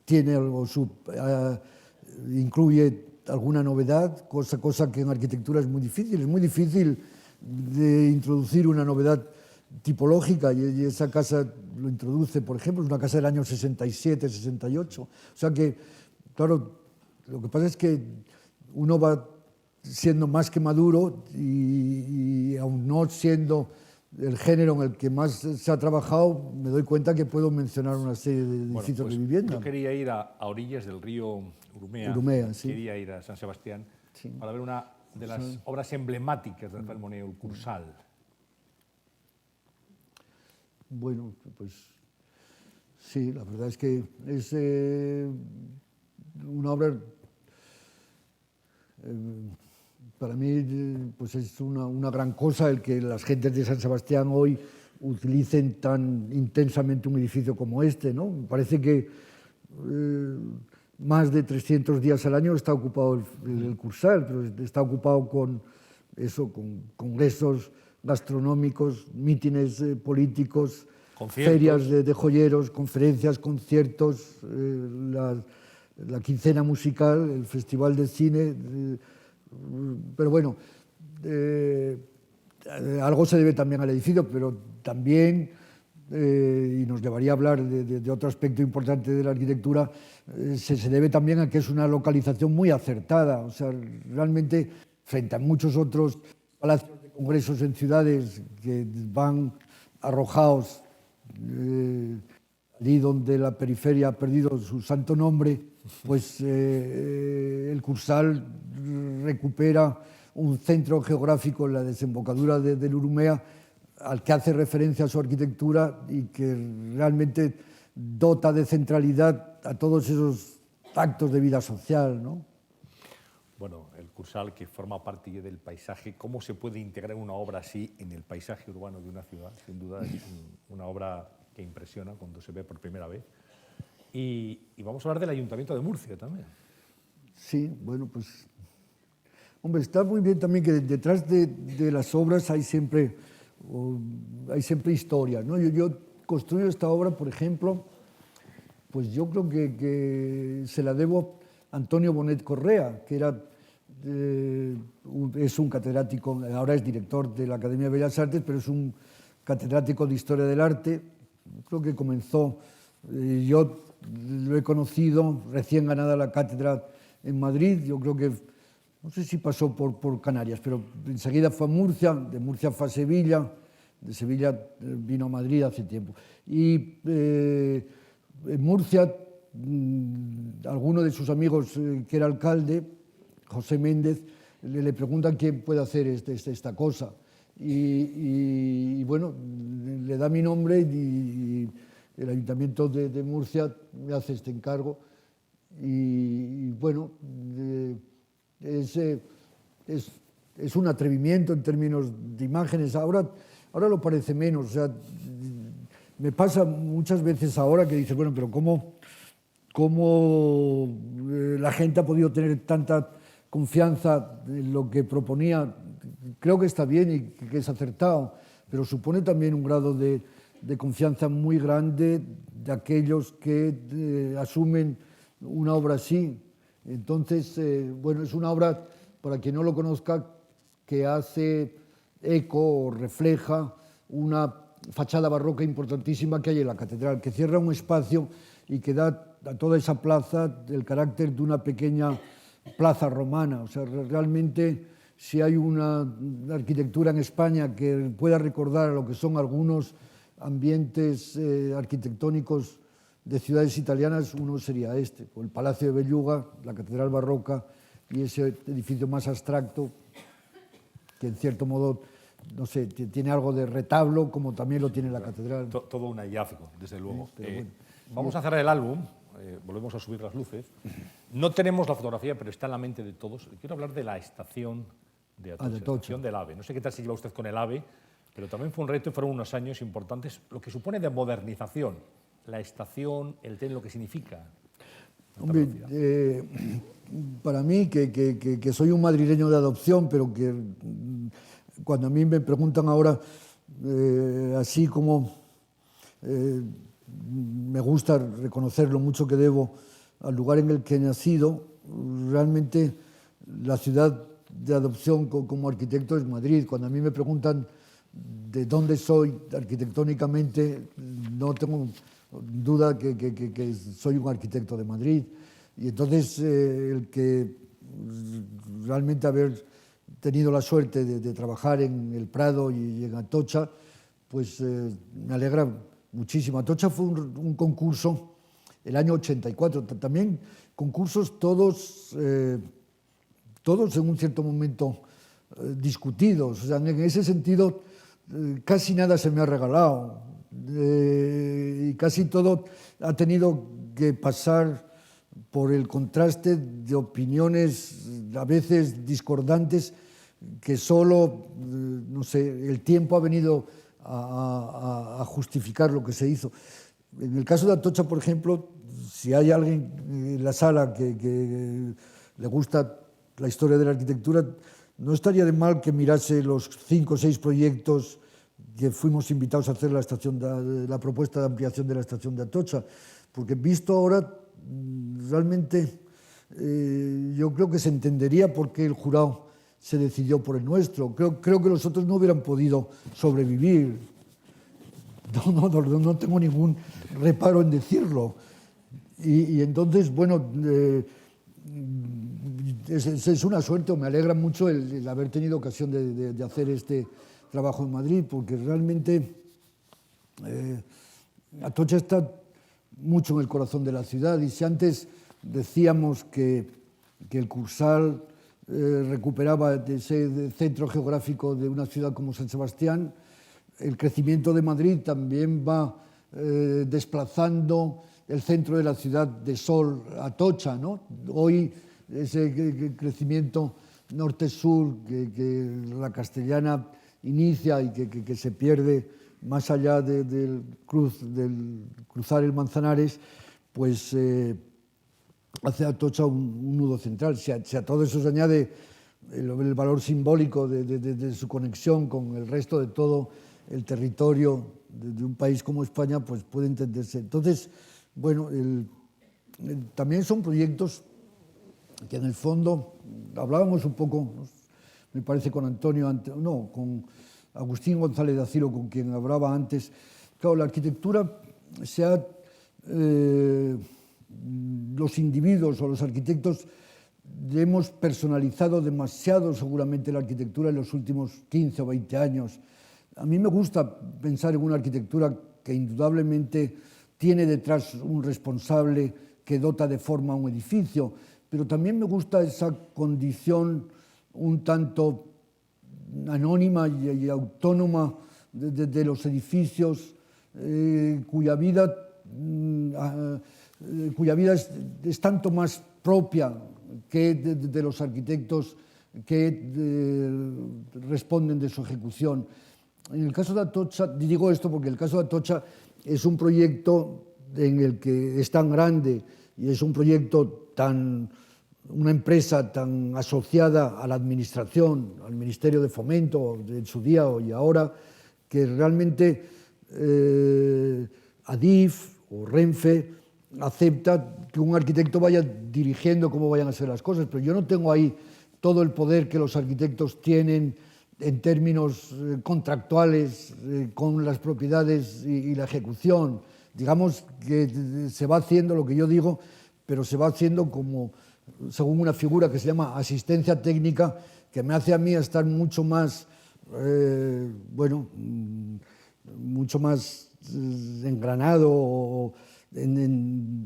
tiene algo, incluye alguna novedad, cosa que en arquitectura es muy difícil. Es muy difícil de introducir una novedad tipológica, y esa casa lo introduce, por ejemplo, es una casa del año 67, 68. O sea que, claro, lo que pasa es que uno va siendo más que maduro y aún no siendo el género en el que más se ha trabajado, me doy cuenta que puedo mencionar una serie de edificios de vivienda. Yo quería ir a orillas del río Urumea, sí. Quería ir a San Sebastián, sí, para ver una de las obras emblemáticas de Rafael Moneo, el Cursal. Bueno, pues sí, la verdad es que es una obra, para mí, pues es una gran cosa el que las gentes de San Sebastián hoy utilicen tan intensamente un edificio como este, ¿no? Me parece que más de 300 días al año está ocupado el Cursal, pero está ocupado con congresos gastronómicos, mítines políticos, ferias de joyeros, conferencias, conciertos, la quincena musical, el festival de cine. Pero bueno, algo se debe también al edificio, pero también, y nos llevaría a hablar de otro aspecto importante de la arquitectura, se debe también a que es una localización muy acertada. O sea, realmente, frente a muchos otros palacios de congresos en ciudades que van arrojados allí donde la periferia ha perdido su santo nombre, pues el Cursal recupera un centro geográfico en la desembocadura del Urumea al que hace referencia a su arquitectura y que realmente dota de centralidad a todos esos actos de vida social, ¿no? Bueno, el Cursal, que forma parte del paisaje, ¿cómo se puede integrar una obra así en el paisaje urbano de una ciudad? Sin duda es una obra que impresiona cuando se ve por primera vez. Y vamos a hablar del Ayuntamiento de Murcia también. Sí, bueno, pues, hombre, está muy bien también que detrás de las obras hay siempre historias, ¿no? Yo construyo esta obra, por ejemplo, pues yo creo que se la debo a Antonio Bonet Correa, que es un catedrático, ahora es director de la Academia de Bellas Artes, pero es un catedrático de Historia del Arte. Creo que comenzó, yo lo he conocido recién ganada la cátedra en Madrid. Yo creo que no sé si pasó por Canarias, pero enseguida fue a Murcia, de Murcia fue a Sevilla, de Sevilla vino a Madrid hace tiempo. Y en Murcia, alguno de sus amigos que era alcalde, José Méndez, le preguntan quién puede hacer esta cosa. Y bueno, le da mi nombre y el Ayuntamiento de Murcia me hace este encargo. Y bueno, es un atrevimiento en términos de imágenes. Ahora lo parece menos. O sea, me pasa muchas veces ahora que dices, bueno, pero ¿cómo la gente ha podido tener tanta confianza en lo que proponía? Creo que está bien y que es acertado, pero supone también un grado de confianza muy grande de aquellos que asumen una obra así. Entonces, bueno, es una obra, para quien no lo conozca, que hace eco o refleja una fachada barroca importantísima que hay en la catedral, que cierra un espacio y que da a toda esa plaza el carácter de una pequeña plaza romana. O sea, realmente, si hay una arquitectura en España que pueda recordar a lo que son algunos ambientes arquitectónicos de ciudades italianas, uno sería este, o el Palacio de Belluga, la Catedral Barroca y ese edificio más abstracto que en cierto modo, no sé, tiene algo de retablo, como también lo tiene la catedral. Todo un hallazgo, desde luego. Sí, bueno. Vamos a cerrar el álbum, volvemos a subir las luces. No tenemos la fotografía, pero está en la mente de todos. Quiero hablar de la estación de Atocha, de Atocha. La estación del AVE. No sé qué tal se lleva usted con el AVE, pero también fue un reto y fueron unos años importantes, lo que supone de modernización. La estación, el tren, lo que significa. Hombre, para mí, que soy un madrileño de adopción, pero que cuando a mí me preguntan ahora, así como me gusta reconocer lo mucho que debo al lugar en el que he nacido, realmente la ciudad de adopción como arquitecto es Madrid. Cuando a mí me preguntan de dónde soy arquitectónicamente, no tengo duda que soy un arquitecto de Madrid. Y entonces el que realmente haber tenido la suerte de trabajar en el Prado y en Atocha, pues me alegra muchísimo. Atocha fue un concurso el año 84, también concursos todos en un cierto momento discutidos. O sea, en ese sentido casi nada se me ha regalado y casi todo ha tenido que pasar por el contraste de opiniones a veces discordantes que solo, no sé, el tiempo ha venido a justificar lo que se hizo. En el caso de Atocha, por ejemplo, si hay alguien en la sala que le gusta la historia de la arquitectura, no estaría de mal que mirase los 5 o 6 proyectos que fuimos invitados a hacer la propuesta de ampliación de la estación de Atocha, porque visto ahora, realmente yo creo que se entendería por qué el jurado se decidió por el nuestro. Creo que los otros no hubieran podido sobrevivir. No tengo ningún reparo en decirlo. Y entonces, bueno, es una suerte, me alegra mucho el haber tenido ocasión de hacer este trabajo en Madrid, porque realmente Atocha está mucho en el corazón de la ciudad. Y si antes decíamos que el Cursal recuperaba ese centro geográfico de una ciudad como San Sebastián, el crecimiento de Madrid también va desplazando el centro de la ciudad de Sol a Atocha, ¿no? Hoy ese crecimiento norte-sur que la castellana inicia y que se pierde más allá del cruzar el Manzanares, pues hace a Atocha un nudo central. Si a todo eso se añade el valor simbólico de su conexión con el resto de todo el territorio de un país como España, pues puede entenderse. Entonces, bueno, también son proyectos que en el fondo, hablábamos un poco, me parece con con Agustín González de Acilo, con quien hablaba antes. Claro, la arquitectura los individuos o los arquitectos hemos personalizado demasiado seguramente la arquitectura en los últimos 15 o 20 años. A mí me gusta pensar en una arquitectura que indudablemente tiene detrás un responsable que dota de forma a un edificio, pero también me gusta esa condición un tanto anónima y autónoma de los edificios, cuya vida es tanto más propia que de los arquitectos que responden de su ejecución. En el caso de Atocha, digo esto porque el caso de Atocha es un proyecto en el que es tan grande y es un proyecto una empresa tan asociada a la administración, al Ministerio de Fomento en su día y ahora, que realmente Adif o Renfe acepta que un arquitecto vaya dirigiendo cómo vayan a ser las cosas, pero yo no tengo ahí todo el poder que los arquitectos tienen en términos contractuales con las propiedades y la ejecución. Digamos que se va haciendo lo que yo digo, pero se va haciendo como según una figura que se llama asistencia técnica, que me hace a mí estar mucho más, mucho más engranado,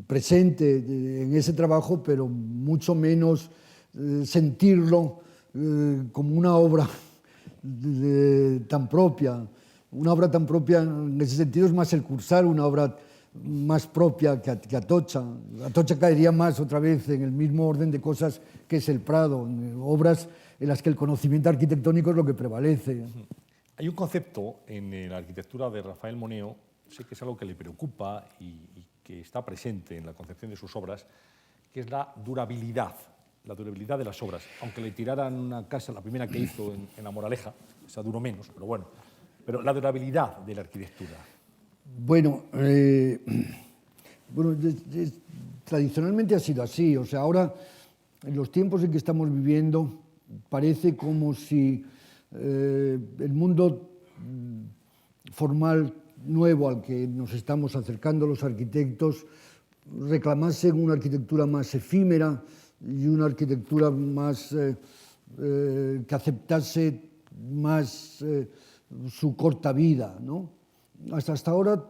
presente en ese trabajo, pero mucho menos sentirlo como una obra tan propia. Una obra tan propia, en ese sentido, es más el Cursal, una obra más propia que Atocha. Atocha caería más otra vez en el mismo orden de cosas que es el Prado, obras en las que el conocimiento arquitectónico es lo que prevalece. Hay un concepto en la arquitectura de Rafael Moneo, sé que es algo que le preocupa y que está presente en la concepción de sus obras, que es la durabilidad de las obras. Aunque le tiraran una casa, la primera que hizo en La Moraleja, esa duró menos, pero bueno, pero la durabilidad de la arquitectura. Bueno, tradicionalmente ha sido así. O sea, ahora, en los tiempos en que estamos viviendo, parece como si el mundo formal nuevo al que nos estamos acercando los arquitectos reclamase una arquitectura más efímera y una arquitectura más que aceptase más su corta vida, ¿no? Hasta ahora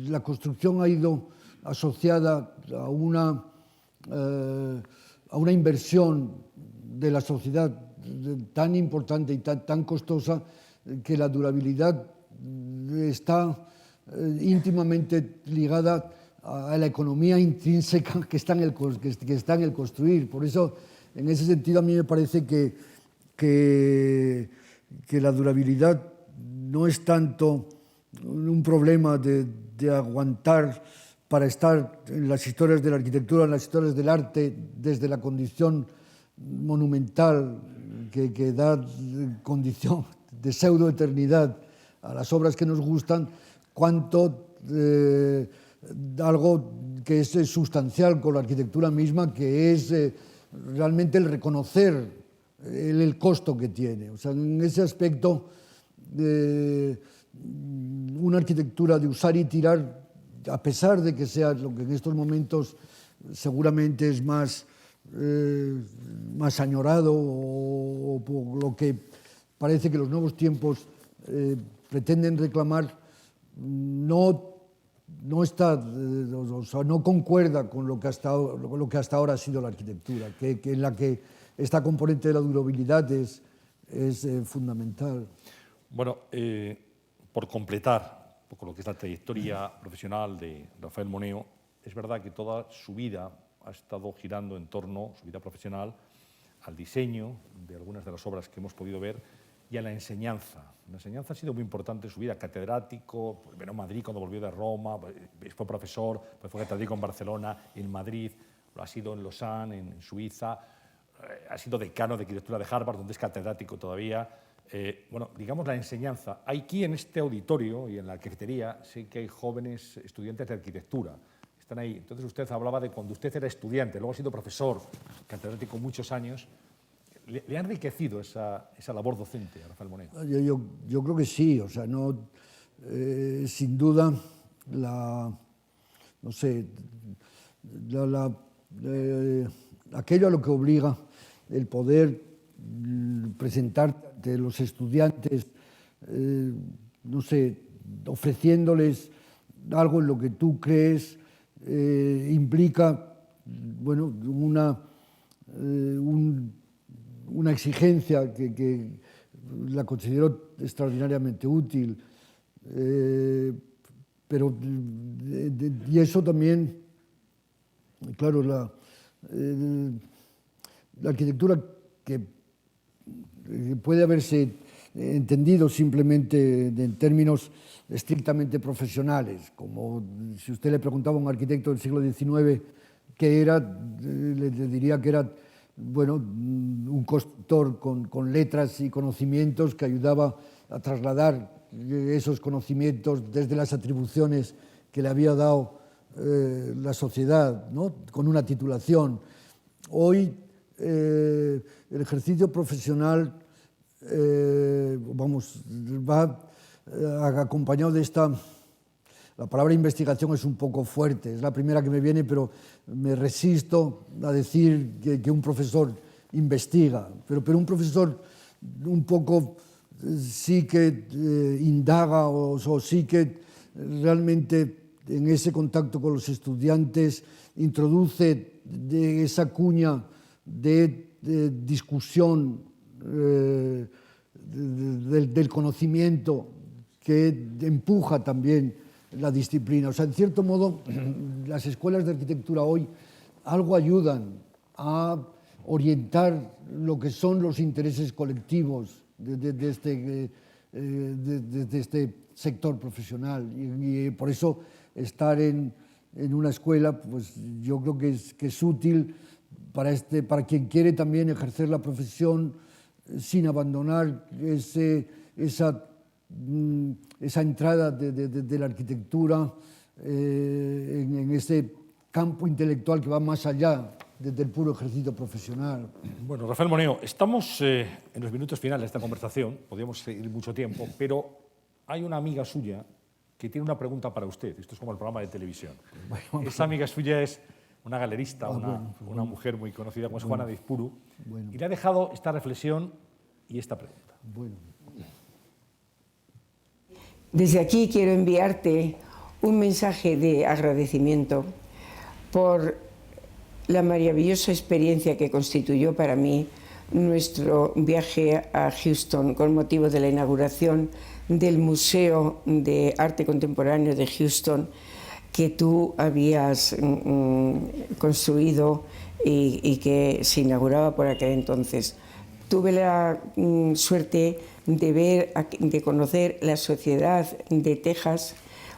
la construcción ha ido asociada a una inversión de la sociedad tan importante y tan costosa que la durabilidad está íntimamente ligada a la economía intrínseca que está en el construir. Por eso, en ese sentido, a mí me parece que la durabilidad no es tanto un problema de aguantar para estar en las historias de la arquitectura, en las historias del arte, desde la condición monumental que da condición de pseudoeternidad a las obras que nos gustan, cuanto algo que es sustancial con la arquitectura misma, que es realmente el reconocer el costo que tiene. O sea, en ese aspecto, una arquitectura de usar y tirar, a pesar de que sea lo que en estos momentos seguramente es más añorado o por lo que parece que los nuevos tiempos pretenden reclamar, no concuerda con lo que hasta ahora ha sido la arquitectura, que en la que esta componente de la durabilidad es fundamental. Bueno, por completar un poco lo que es la trayectoria profesional de Rafael Moneo, es verdad que toda su vida ha estado girando en torno, su vida profesional, al diseño de algunas de las obras que hemos podido ver y a la enseñanza. La enseñanza ha sido muy importante en su vida, catedrático, primero en Madrid cuando volvió de Roma, fue profesor, fue catedrático en Barcelona, en Madrid, lo ha sido en Lausanne, en Suiza, ha sido decano de arquitectura de Harvard, donde es catedrático todavía. Bueno, digamos la enseñanza. Aquí en este auditorio y en la cafetería sé que hay jóvenes estudiantes de arquitectura. Están ahí. Entonces usted hablaba de cuando usted era estudiante, luego ha sido profesor, catedrático muchos años. ¿Le ha enriquecido esa labor docente a Rafael Moneo? Yo creo que sí. O sea, sin duda aquello a lo que obliga el poder presentar ante los estudiantes, no sé, ofreciéndoles algo en lo que tú crees, implica, bueno, una exigencia que la considero extraordinariamente útil, y eso también, claro, la arquitectura que puede haberse entendido simplemente en términos estrictamente profesionales, como si usted le preguntaba a un arquitecto del siglo XIX qué era, le diría que era, bueno, un constructor con letras y conocimientos que ayudaba a trasladar esos conocimientos desde las atribuciones que le había dado la sociedad, ¿no?, con una titulación. Hoy el ejercicio profesional va acompañado de esta... La palabra investigación es un poco fuerte, es la primera que me viene, pero me resisto a decir que un profesor investiga, pero un profesor un poco sí que indaga o sí que realmente en ese contacto con los estudiantes introduce de esa cuña de discusión del conocimiento que empuja también la disciplina. O sea, en cierto modo, las escuelas de arquitectura hoy algo ayudan a orientar lo que son los intereses colectivos de este sector profesional. Y por eso estar en una escuela, pues yo creo que es útil para quien quiere también ejercer la profesión sin abandonar esa entrada de la arquitectura en ese campo intelectual que va más allá del puro ejercicio profesional. Bueno, Rafael Moneo, estamos en los minutos finales de esta conversación, podríamos seguir mucho tiempo, pero hay una amiga suya que tiene una pregunta para usted. Esto es como el programa de televisión. Bueno, esa amiga suya es una galerista, una mujer muy conocida como es Juana de Izpuru, y le ha dejado esta reflexión y esta pregunta. Bueno. Desde aquí quiero enviarte un mensaje de agradecimiento por la maravillosa experiencia que constituyó para mí nuestro viaje a Houston con motivo de la inauguración del Museo de Arte Contemporáneo de Houston que tú habías construido y que se inauguraba por aquel entonces. Tuve la suerte de conocer la sociedad de Texas,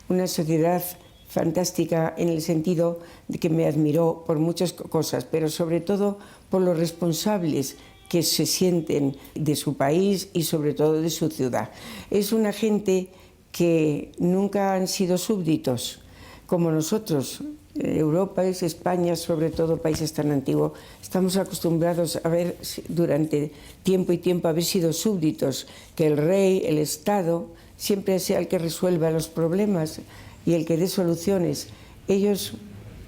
una sociedad fantástica en el sentido de que me admiró por muchas cosas, pero sobre todo por los responsables que se sienten de su país y sobre todo de su ciudad. Es una gente que nunca han sido súbditos, como nosotros. Europa es España, sobre todo países tan antiguos, estamos acostumbrados a ver durante tiempo y tiempo haber sido súbditos, que el rey, el Estado, siempre sea el que resuelva los problemas y el que dé soluciones. Ellos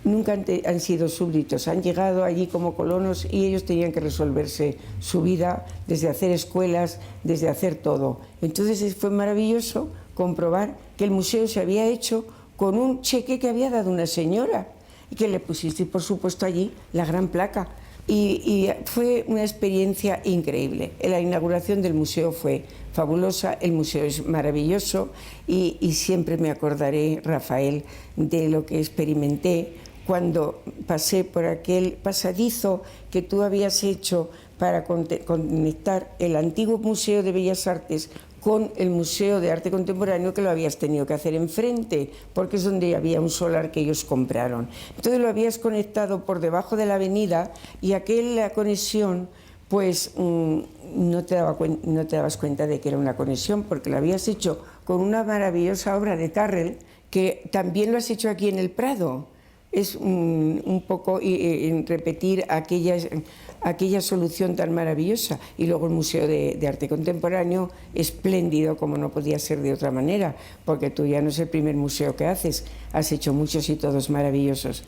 nunca han sido súbditos, han llegado allí como colonos y ellos tenían que resolverse su vida desde hacer escuelas, desde hacer todo. Entonces fue maravilloso comprobar que el museo se había hecho con un cheque que había dado una señora y que le pusiste, por supuesto, allí la gran placa. Y fue una experiencia increíble. La inauguración del museo fue fabulosa, el museo es maravilloso y siempre me acordaré, Rafael, de lo que experimenté cuando pasé por aquel pasadizo que tú habías hecho para conectar el antiguo Museo de Bellas Artes con el Museo de Arte Contemporáneo, que lo habías tenido que hacer enfrente, porque es donde había un solar que ellos compraron. Entonces lo habías conectado por debajo de la avenida y aquella conexión, pues no te dabas cuenta de que era una conexión, porque lo habías hecho con una maravillosa obra de Tyrrell, que también lo has hecho aquí en el Prado. Es un poco repetir aquella solución tan maravillosa. Y luego el Museo de Arte Contemporáneo, espléndido, como no podía ser de otra manera, porque tú ya no es el primer museo que haces, has hecho muchos y todos maravillosos.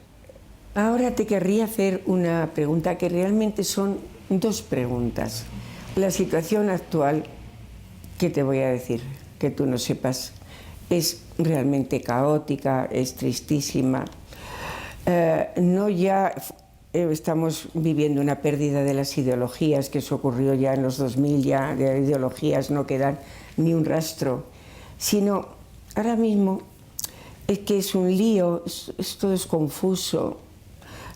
Ahora te querría hacer una pregunta que realmente son dos preguntas. La situación actual, ¿qué te voy a decir? Que tú no sepas, es realmente caótica, es tristísima. No ya estamos viviendo una pérdida de las ideologías, que eso ocurrió ya en los 2000, ya de ideologías no quedan ni un rastro, sino ahora mismo es que es un lío, todo es confuso,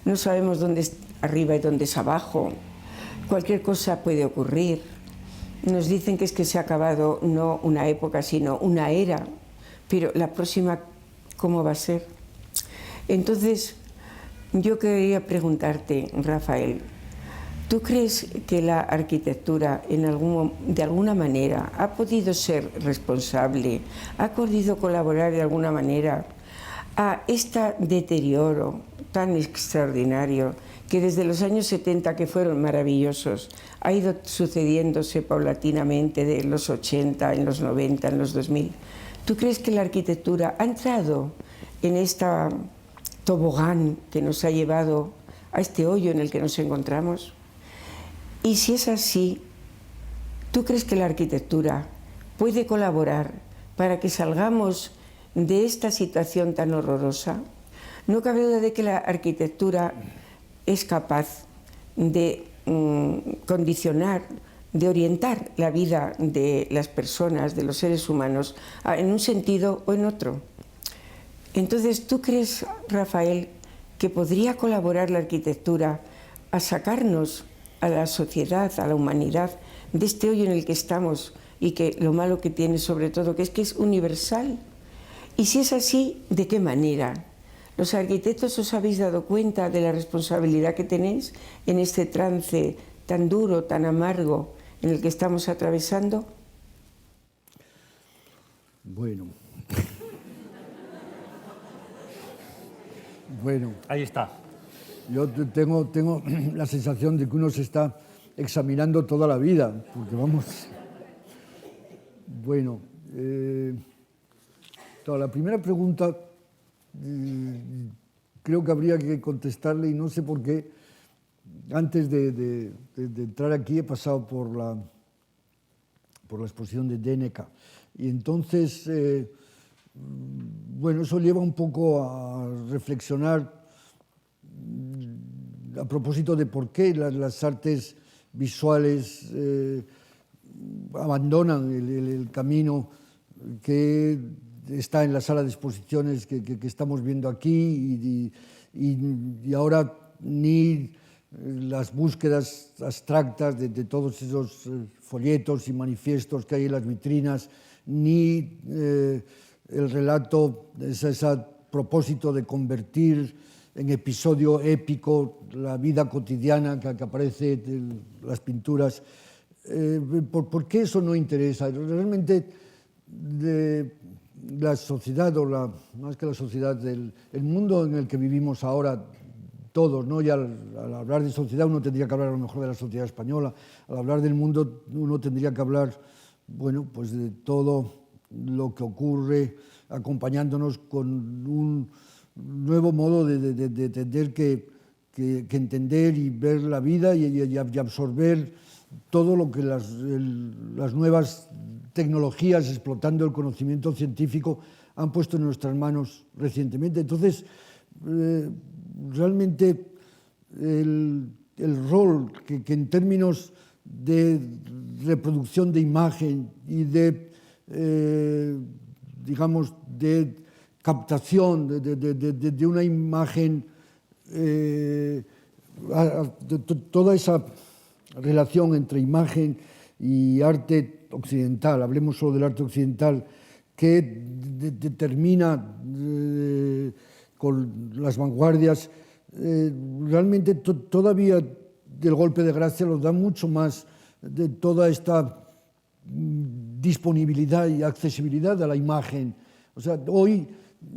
no sabemos dónde es arriba y dónde es abajo, cualquier cosa puede ocurrir. Nos dicen que es que se ha acabado no una época, sino una era, pero la próxima, ¿cómo va a ser? Entonces, yo quería preguntarte, Rafael, ¿tú crees que la arquitectura de alguna manera ha podido ser responsable, ha podido colaborar de alguna manera a este deterioro tan extraordinario que desde los años 70, que fueron maravillosos, ha ido sucediéndose paulatinamente de los 80, en los 90, en los 2000? ¿Tú crees que la arquitectura ha entrado en esta tobogán que nos ha llevado a este hoyo en el que nos encontramos? Y si es así, ¿tú crees que la arquitectura puede colaborar para que salgamos de esta situación tan horrorosa? No cabe duda de que la arquitectura es capaz de condicionar, de orientar la vida de las personas, de los seres humanos, en un sentido o en otro. Entonces, ¿tú crees, Rafael, que podría colaborar la arquitectura a sacarnos a la sociedad, a la humanidad, de este hoyo en el que estamos y que lo malo que tiene sobre todo, que es universal? Y si es así, ¿de qué manera? ¿Los arquitectos os habéis dado cuenta de la responsabilidad que tenéis en este trance tan duro, tan amargo en el que estamos atravesando? Bueno. Ahí está. Yo tengo la sensación de que uno se está examinando toda la vida, porque vamos... Bueno, la primera pregunta creo que habría que contestarle, y no sé por qué. Antes de entrar aquí he pasado por la exposición de Denneka, y entonces, bueno, eso lleva un poco a reflexionar a propósito de por qué las artes visuales abandonan el camino que está en la sala de exposiciones que estamos viendo aquí, y ahora ni las búsquedas abstractas de todos esos folletos y manifiestos que hay en las vitrinas, ni el relato, ese propósito de convertir en episodio épico la vida cotidiana que aparece en las pinturas. ¿Por qué eso no interesa? Realmente la sociedad, más que la sociedad, el mundo en el que vivimos ahora, todos, ¿no? Y al hablar de sociedad uno tendría que hablar a lo mejor de la sociedad española, al hablar del mundo uno tendría que hablar, bueno, pues de todo lo que ocurre, acompañándonos con un nuevo modo de tener que entender y ver la vida y absorber todo lo que las nuevas tecnologías, explotando el conocimiento científico, han puesto en nuestras manos recientemente. Entonces, realmente el rol que en términos de reproducción de imagen y de, digamos, de captación de una imagen, toda esa relación entre imagen y arte occidental, hablemos solo del arte occidental, que determina con las vanguardias, realmente todavía del golpe de gracia nos da mucho más de toda esta disponibilidad y accesibilidad a la imagen. O sea, hoy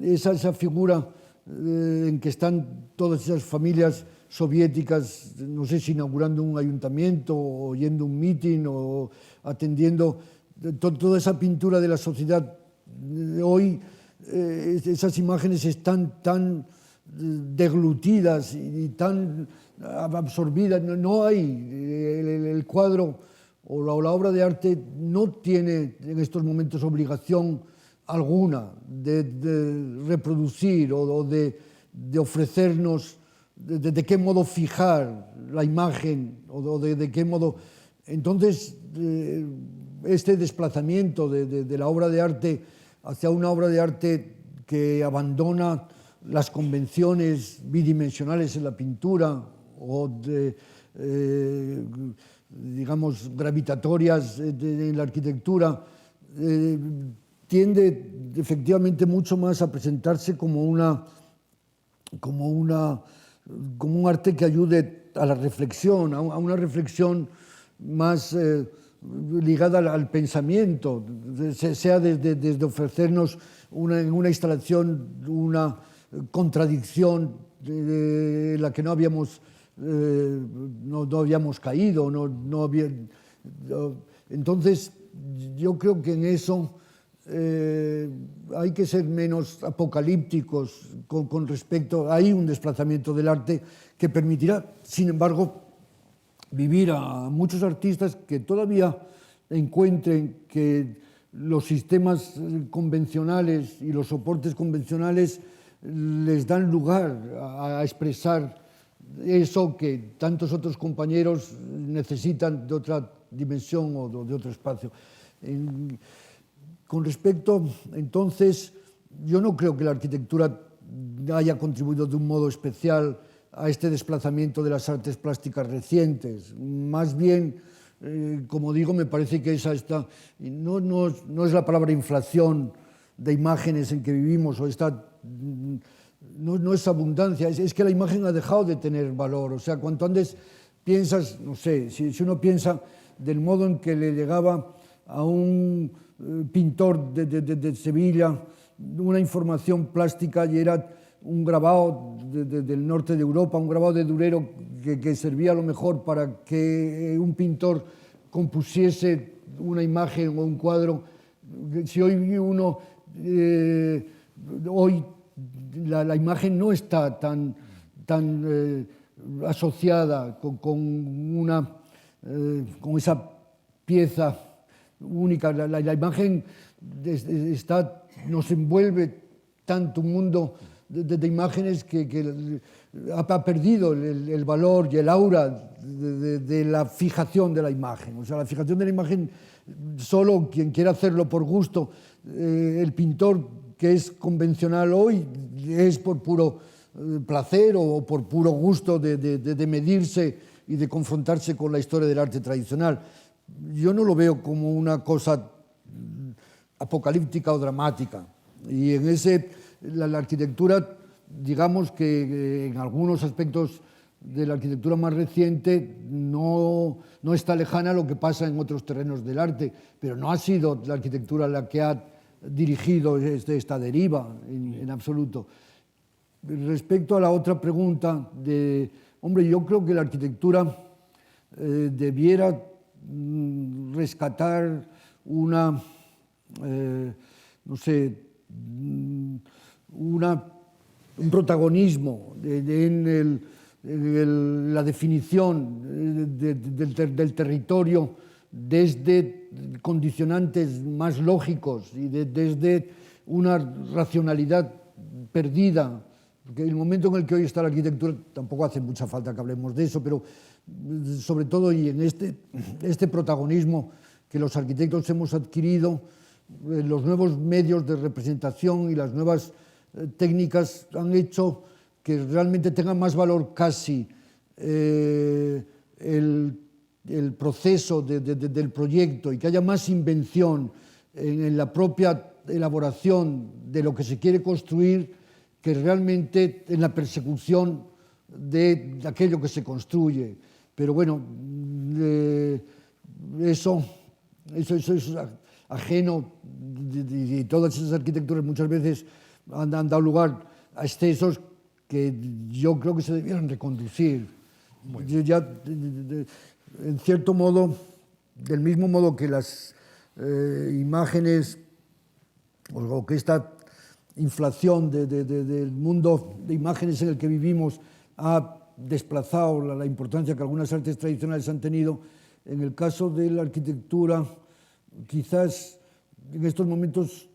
esa figura en que están todas esas familias soviéticas, no sé si inaugurando un ayuntamiento o yendo a un mitin o atendiendo toda esa pintura de la sociedad, hoy esas imágenes están tan deglutidas y tan absorbidas. No hay, el cuadro o la obra de arte no tiene en estos momentos obligación alguna de reproducir o de ofrecernos de qué modo fijar la imagen o de qué modo. Entonces, este desplazamiento de la obra de arte hacia una obra de arte que abandona las convenciones bidimensionales en la pintura o digamos, gravitatorias en la arquitectura, tiende efectivamente mucho más a presentarse como un arte que ayude a la reflexión, a una reflexión más ligada al pensamiento, sea desde ofrecernos en una instalación una contradicción de la que no habíamos caído. Entonces, yo creo que en eso hay que ser menos apocalípticos con respecto. Hay un desplazamiento del arte que permitirá, sin embargo, vivir a muchos artistas que todavía encuentren que los sistemas convencionales y los soportes convencionales les dan lugar a expresar eso que tantos otros compañeros necesitan de otra dimensión o de otro espacio. Con respecto, entonces, yo no creo que la arquitectura haya contribuido de un modo especial a este desplazamiento de las artes plásticas recientes. Más bien, como digo, me parece que no es la palabra inflación de imágenes en que vivimos, o no es abundancia, es que la imagen ha dejado de tener valor. O sea, cuanto antes piensas, no sé, si uno piensa del modo en que le llegaba a un pintor de Sevilla una información plástica y era un grabado del norte de Europa, un grabado de Durero que servía a lo mejor para que un pintor compusiese una imagen o un cuadro. Si hoy uno, hoy la imagen no está tan asociada con esa pieza única. La imagen nos envuelve tanto un mundo de imágenes que ha perdido el valor y el aura de la fijación de la imagen. O sea, la fijación de la imagen, solo quien quiera hacerlo por gusto, el pintor que es convencional hoy es por puro placer o por puro gusto de medirse y de confrontarse con la historia del arte tradicional. Yo no lo veo como una cosa apocalíptica o dramática. Y en la arquitectura, digamos que en algunos aspectos de la arquitectura más reciente no está lejana a lo que pasa en otros terrenos del arte, pero no ha sido la arquitectura la que ha dirigido esta deriva en absoluto. Respecto a la otra pregunta, hombre, yo creo que la arquitectura debiera rescatar un protagonismo en la definición del territorio desde condicionantes más lógicos y desde una racionalidad perdida. Porque el momento en el que hoy está la arquitectura, tampoco hace mucha falta que hablemos de eso, pero sobre todo y en este protagonismo que los arquitectos hemos adquirido, los nuevos medios de representación y las nuevas técnicas han hecho que realmente tenga más valor casi el proceso del proyecto y que haya más invención en la propia elaboración de lo que se quiere construir que realmente en la persecución de aquello que se construye. Pero bueno, eso es ajeno, y todas esas arquitecturas muchas veces han dado lugar a excesos que yo creo que se debieran reconducir. Ya, en cierto modo, del mismo modo que las imágenes o que esta inflación del mundo de imágenes en el que vivimos ha desplazado la importancia que algunas artes tradicionales han tenido. En el caso de la arquitectura, quizás en estos momentos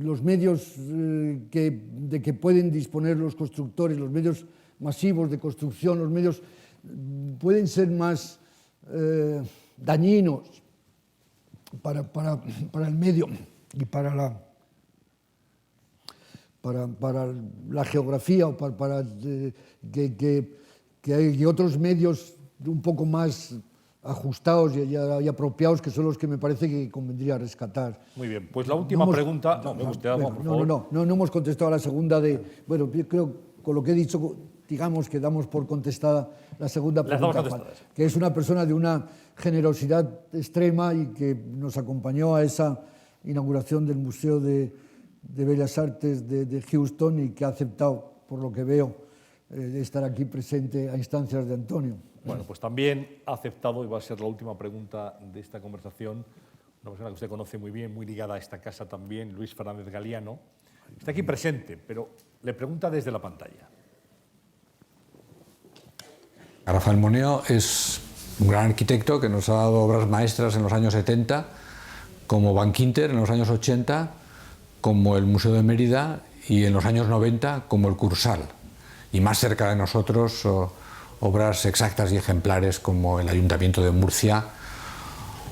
los medios de que pueden disponer los constructores, los medios masivos de construcción, los medios pueden ser más dañinos para el medio y para la geografía, o para que hay otros medios un poco más ajustados y apropiados, que son los que me parece que convendría rescatar. Muy bien, pues la última pregunta... No hemos contestado a la segunda de... Bueno, yo creo, con lo que he dicho, digamos que damos por contestada la segunda pregunta, Juan, que es una persona de una generosidad extrema y que nos acompañó a esa inauguración del Museo de Bellas Artes de Houston y que ha aceptado, por lo que veo, estar aquí presente a instancias de Antonio. Bueno, pues también ha aceptado, y va a ser la última pregunta de esta conversación, una persona que usted conoce muy bien, muy ligada a esta casa también, Luis Fernández Galiano. Está aquí presente, pero le pregunta desde la pantalla. Rafael Moneo es un gran arquitecto que nos ha dado obras maestras en los años 70, como Bankinter en los años 80, como el Museo de Mérida, y en los años 90 como el Cursal, y más cerca de nosotros obras exactas y ejemplares como el Ayuntamiento de Murcia,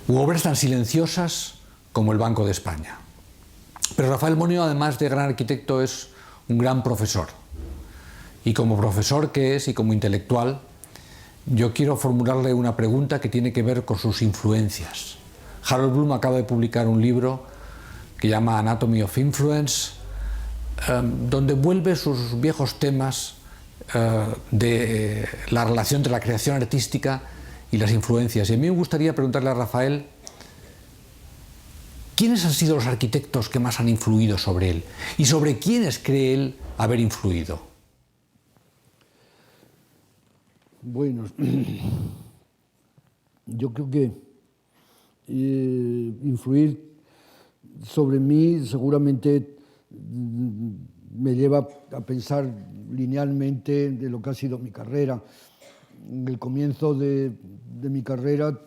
u obras tan silenciosas como el Banco de España. Pero Rafael Moneo, además de gran arquitecto, es un gran profesor, y como profesor que es y como intelectual, yo quiero formularle una pregunta que tiene que ver con sus influencias. Harold Bloom acaba de publicar un libro que llama Anatomy of Influence, donde vuelve sus viejos temas de la relación entre la creación artística y las influencias. Y a mí me gustaría preguntarle a Rafael, ¿quiénes han sido los arquitectos que más han influido sobre él? ¿Y sobre quiénes cree él haber influido? Bueno, yo creo que influir sobre mí seguramente me lleva a pensar linealmente de lo que ha sido mi carrera. En el comienzo de mi carrera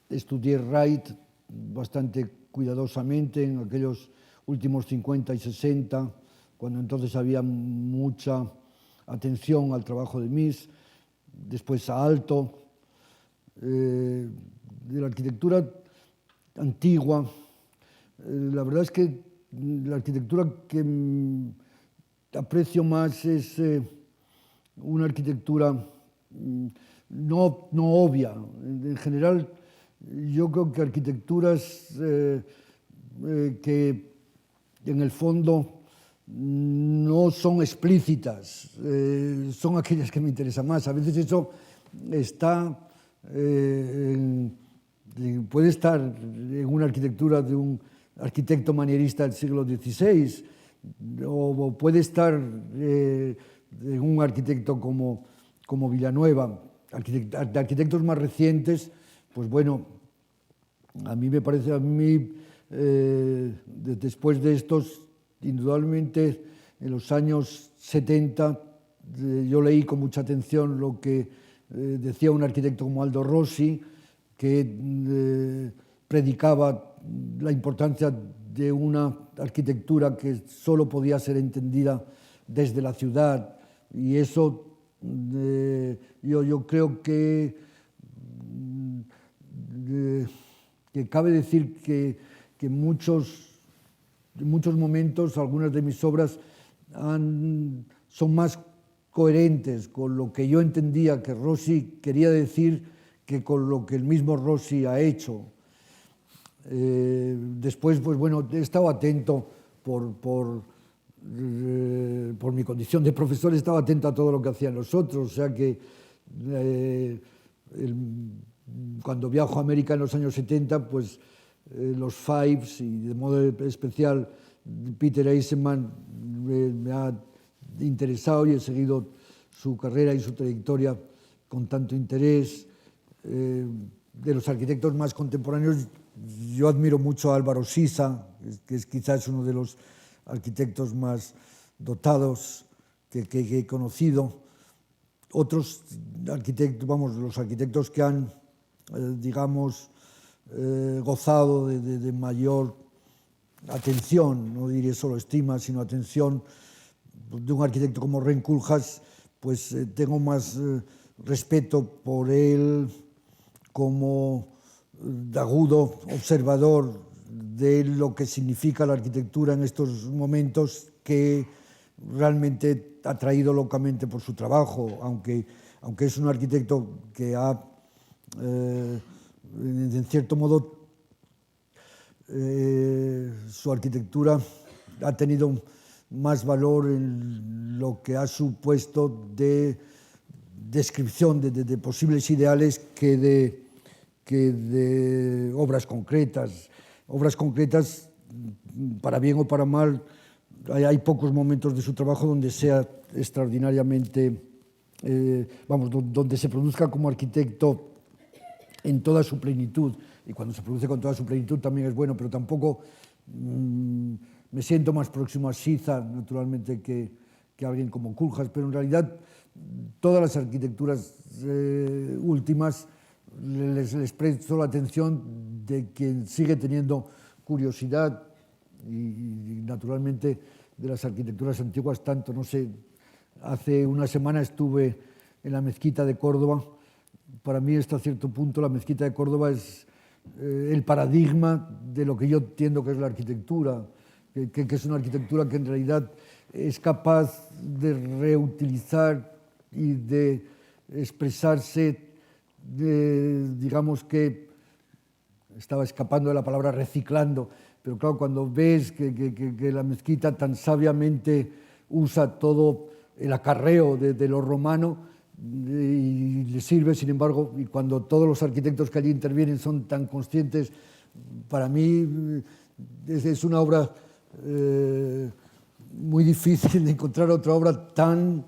estudié Wright bastante cuidadosamente en aquellos últimos 50 y 60, cuando entonces había mucha atención al trabajo de Mies. Después a Aalto, de la arquitectura antigua. La verdad es que la arquitectura que aprecio más es una arquitectura no obvia. En general, yo creo que arquitecturas que en el fondo no son explícitas, son aquellas que me interesan más. A veces eso está, puede estar en una arquitectura de un arquitecto manierista del siglo XVI, o puede estar en un arquitecto como Villanueva. Arquitectos más recientes, pues bueno, a mí me parece, después de estos, indudablemente, en los años 70, yo leí con mucha atención lo que decía un arquitecto como Aldo Rossi, que predicaba la importancia de una arquitectura que solo podía ser entendida desde la ciudad. Y eso, yo creo que cabe decir que en muchos momentos algunas de mis obras son más coherentes con lo que yo entendía que Rossi quería decir que con lo que el mismo Rossi ha hecho. Después, pues bueno, he estado atento por mi condición de profesor, he estado atento a todo lo que hacían los otros, o sea que cuando viajo a América en los años 70, pues los Fives y de modo especial Peter Eisenman me ha interesado y he seguido su carrera y su trayectoria con tanto interés. De los arquitectos más contemporáneos, yo admiro mucho a Álvaro Sisa, que es quizás uno de los arquitectos más dotados que he conocido. Otros arquitectos, vamos, los arquitectos que han, digamos, gozado de mayor atención, no diré solo estima, sino atención de un arquitecto como Ren Koolhaas, pues tengo más respeto por él como agudo observador de lo que significa la arquitectura en estos momentos, que realmente atraído locamente por su trabajo, aunque es un arquitecto que ha, en cierto modo, su arquitectura ha tenido más valor en lo que ha supuesto de descripción de posibles ideales que de obras concretas. Obras concretas, para bien o para mal, hay pocos momentos de su trabajo donde sea extraordinariamente, donde se produzca como arquitecto en toda su plenitud. Y cuando se produce con toda su plenitud también es bueno, pero tampoco me siento más próximo a Siza, naturalmente, que alguien como Koolhaas, pero en realidad todas las arquitecturas últimas les presto la atención de quien sigue teniendo curiosidad y naturalmente de las arquitecturas antiguas tanto. No sé, hace una semana estuve en la mezquita de Córdoba. Para mí, hasta cierto punto, la mezquita de Córdoba es el paradigma de lo que yo entiendo que es la arquitectura, que es una arquitectura que en realidad es capaz de reutilizar y de expresarse, digamos que estaba escapando de la palabra reciclando, pero claro, cuando ves que la mezquita tan sabiamente usa todo el acarreo de lo romano y le sirve, sin embargo, y cuando todos los arquitectos que allí intervienen son tan conscientes, para mí es una obra muy difícil de encontrar otra obra tan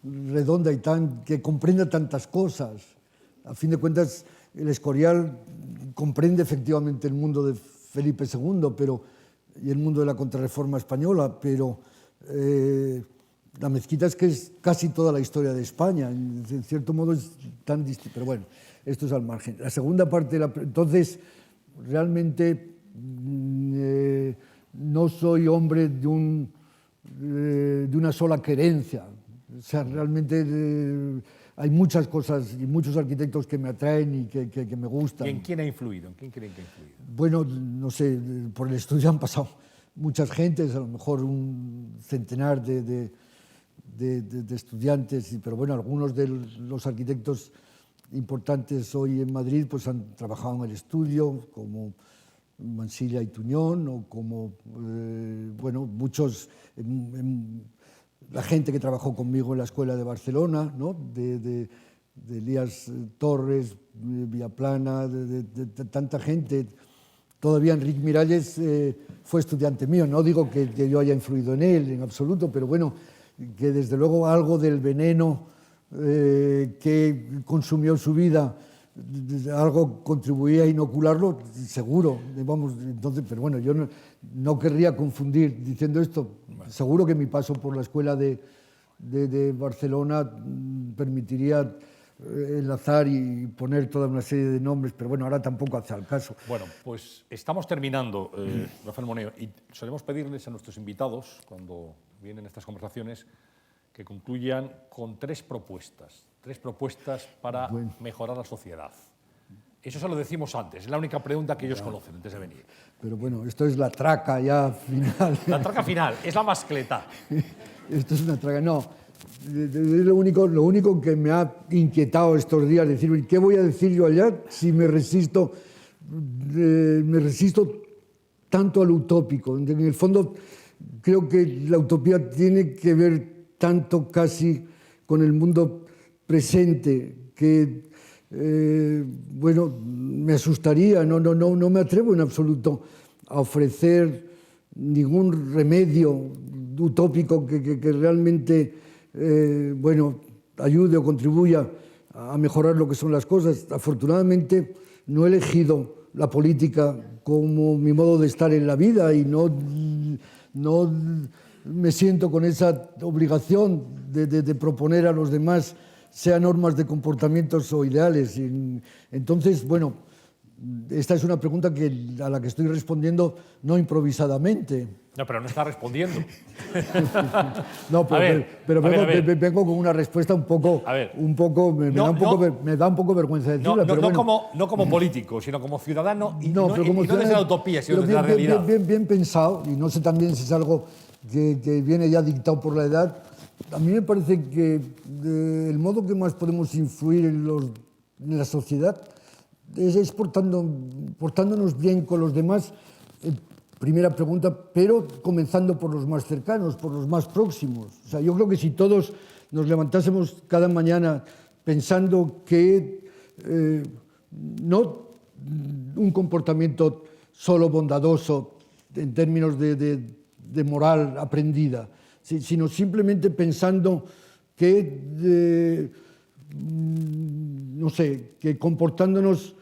redonda y que comprenda tantas cosas. A fin de cuentas, el Escorial comprende efectivamente el mundo de Felipe II y el mundo de la Contrarreforma española, pero la mezquita es que es casi toda la historia de España. En cierto modo es tan distinto, pero bueno, esto es al margen. La segunda parte, entonces, realmente no soy hombre de una sola querencia. O sea, realmente hay muchas cosas y muchos arquitectos que me atraen y que me gustan. ¿Y en quién ha influido? ¿En quién creen que ha influido? Bueno, no sé, por el estudio han pasado muchas gentes, a lo mejor un centenar de estudiantes, pero bueno, algunos de los arquitectos importantes hoy en Madrid pues han trabajado en el estudio, como Mansilla y Tuñón, o como, bueno, muchos, la gente que trabajó conmigo en la Escuela de Barcelona, ¿no? de Elías Torres, Villaplana, de tanta gente. Todavía Enrique Miralles fue estudiante mío, no digo que yo haya influido en él en absoluto, pero bueno, que desde luego algo del veneno que consumió su vida, algo contribuía a inocularlo, seguro. Vamos, entonces, pero bueno, yo no querría confundir diciendo esto. Seguro que mi paso por la Escuela de Barcelona permitiría enlazar y poner toda una serie de nombres, pero bueno, ahora tampoco hace al caso. Bueno, pues estamos terminando, Rafael Moneo, y solemos pedirles a nuestros invitados, cuando vienen estas conversaciones, que concluyan con tres propuestas para mejorar la sociedad. Eso se lo decimos antes, es la única pregunta que ellos conocen antes de venir. Pero bueno, esto es la traca ya final. La traca final, es la mascleta. Esto es una traca, no. Es lo único que me ha inquietado estos días, decir, ¿qué voy a decir yo allá si me resisto tanto al utópico? En el fondo, creo que la utopía tiene que ver tanto casi con el mundo presente que, bueno, me asustaría, no me atrevo en absoluto a ofrecer ningún remedio utópico que realmente, bueno, ayude o contribuya a mejorar lo que son las cosas. Afortunadamente no he elegido la política como mi modo de estar en la vida y no me siento con esa obligación de proponer a los demás, sea normas de comportamientos o ideales. Entonces, bueno, esta es una pregunta a la que estoy respondiendo no improvisadamente. No, pero no está respondiendo. No, pero vengo con una respuesta me da un poco vergüenza decirla. No como político, sino como ciudadano y no como desde la utopía, sino desde la realidad. Bien pensado, y no sé también si es algo que viene ya dictado por la edad. A mí me parece que el modo que más podemos influir en la sociedad es portándonos bien con los demás. Primera pregunta, pero comenzando por los más cercanos, por los más próximos. O sea, yo creo que si todos nos levantásemos cada mañana pensando que no un comportamiento solo bondadoso en términos de moral aprendida, sino simplemente pensando que, no sé, que comportándonos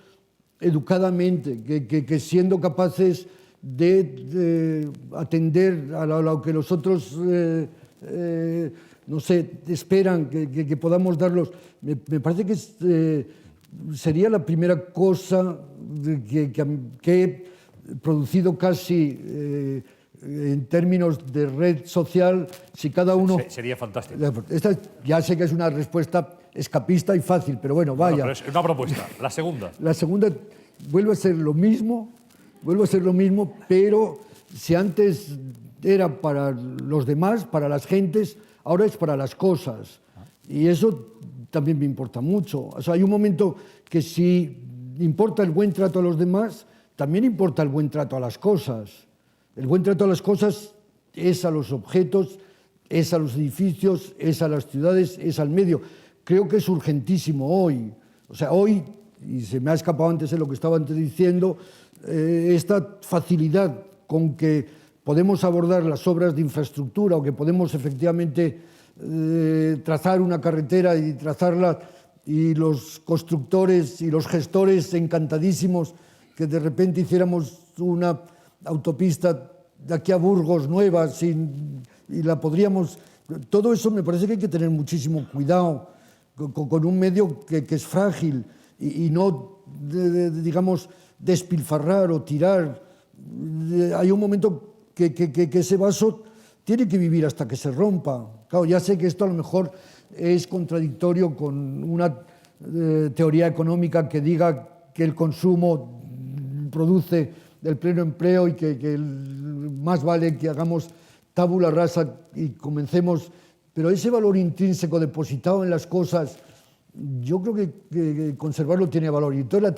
educadamente, que siendo capaces de atender a lo que los otros, no sé, esperan, que podamos darlos. Me parece que sería la primera cosa que he producido casi en términos de red social, si cada uno... Sería fantástico. Esta ya sé que es una respuesta escapista y fácil, pero bueno, vaya. Pero es una propuesta. La segunda. La segunda vuelve a ser lo mismo, pero si antes era para los demás, para las gentes, ahora es para las cosas. Y eso también me importa mucho. O sea, hay un momento que si importa el buen trato a los demás, también importa el buen trato a las cosas. El buen trato a las cosas es a los objetos, es a los edificios, es a las ciudades, es al medio. Creo que es urgentísimo hoy. O sea, hoy, y se me ha escapado antes de lo que estaba antes diciendo, esta facilidad con que podemos abordar las obras de infraestructura o que podemos efectivamente trazar una carretera y trazarla, y los constructores y los gestores encantadísimos que de repente hiciéramos una autopista de aquí a Burgos nueva y la podríamos... Todo eso me parece que hay que tener muchísimo cuidado con un medio que es frágil y no, digamos, despilfarrar o tirar. Hay un momento que ese vaso tiene que vivir hasta que se rompa. Claro, ya sé que esto a lo mejor es contradictorio con una teoría económica que diga que el consumo produce el pleno empleo y que más vale que hagamos tabula rasa y comencemos. Pero ese valor intrínseco depositado en las cosas, yo creo que conservarlo tiene valor. Y entonces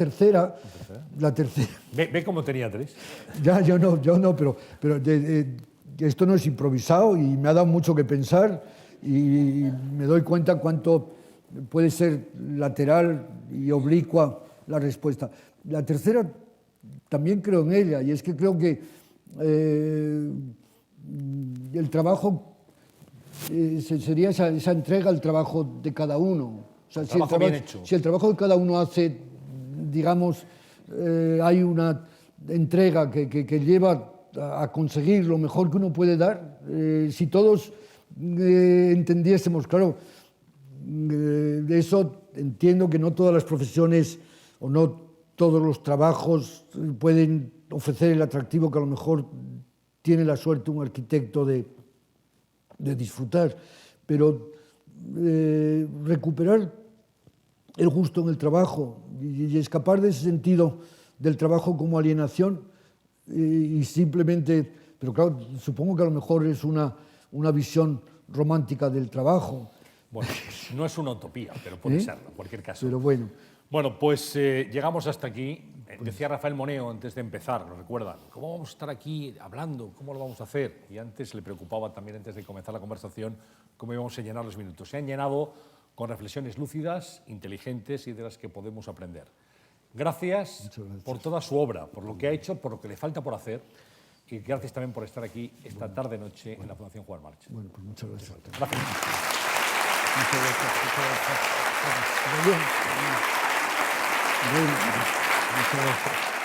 la tercera. ¿Ve cómo tenía tres? Ya, yo no, pero esto no es improvisado y me ha dado mucho que pensar y me doy cuenta cuánto puede ser lateral y oblicua la respuesta. La tercera también creo en ella, y es que creo que el trabajo sería esa entrega al trabajo de cada uno. O sea, si el trabajo de cada uno hace, digamos, hay una entrega que lleva a conseguir lo mejor que uno puede dar, si todos entendiésemos, claro, de eso entiendo que no todas las profesiones o no todos los trabajos pueden ofrecer el atractivo que a lo mejor tiene la suerte un arquitecto de disfrutar, pero recuperar el gusto en el trabajo y escapar de ese sentido del trabajo como alienación y simplemente, pero claro, supongo que a lo mejor es una visión romántica del trabajo. Bueno, no es una utopía, pero puede serlo, en cualquier caso. Pero bueno. Bueno, pues llegamos hasta aquí. Decía Rafael Moneo antes de empezar, ¿lo recuerdan? ¿Cómo vamos a estar aquí hablando? ¿Cómo lo vamos a hacer? Y antes le preocupaba también, antes de comenzar la conversación, cómo íbamos a llenar los minutos. Se han llenado con reflexiones lúcidas, inteligentes y de las que podemos aprender. Gracias por toda su obra, por lo que ha hecho, por lo que le falta por hacer. Y gracias también por estar aquí esta tarde-noche en la Fundación Juan March. Bueno, pues muchas gracias. Gracias. Muchas gracias. Muchas gracias.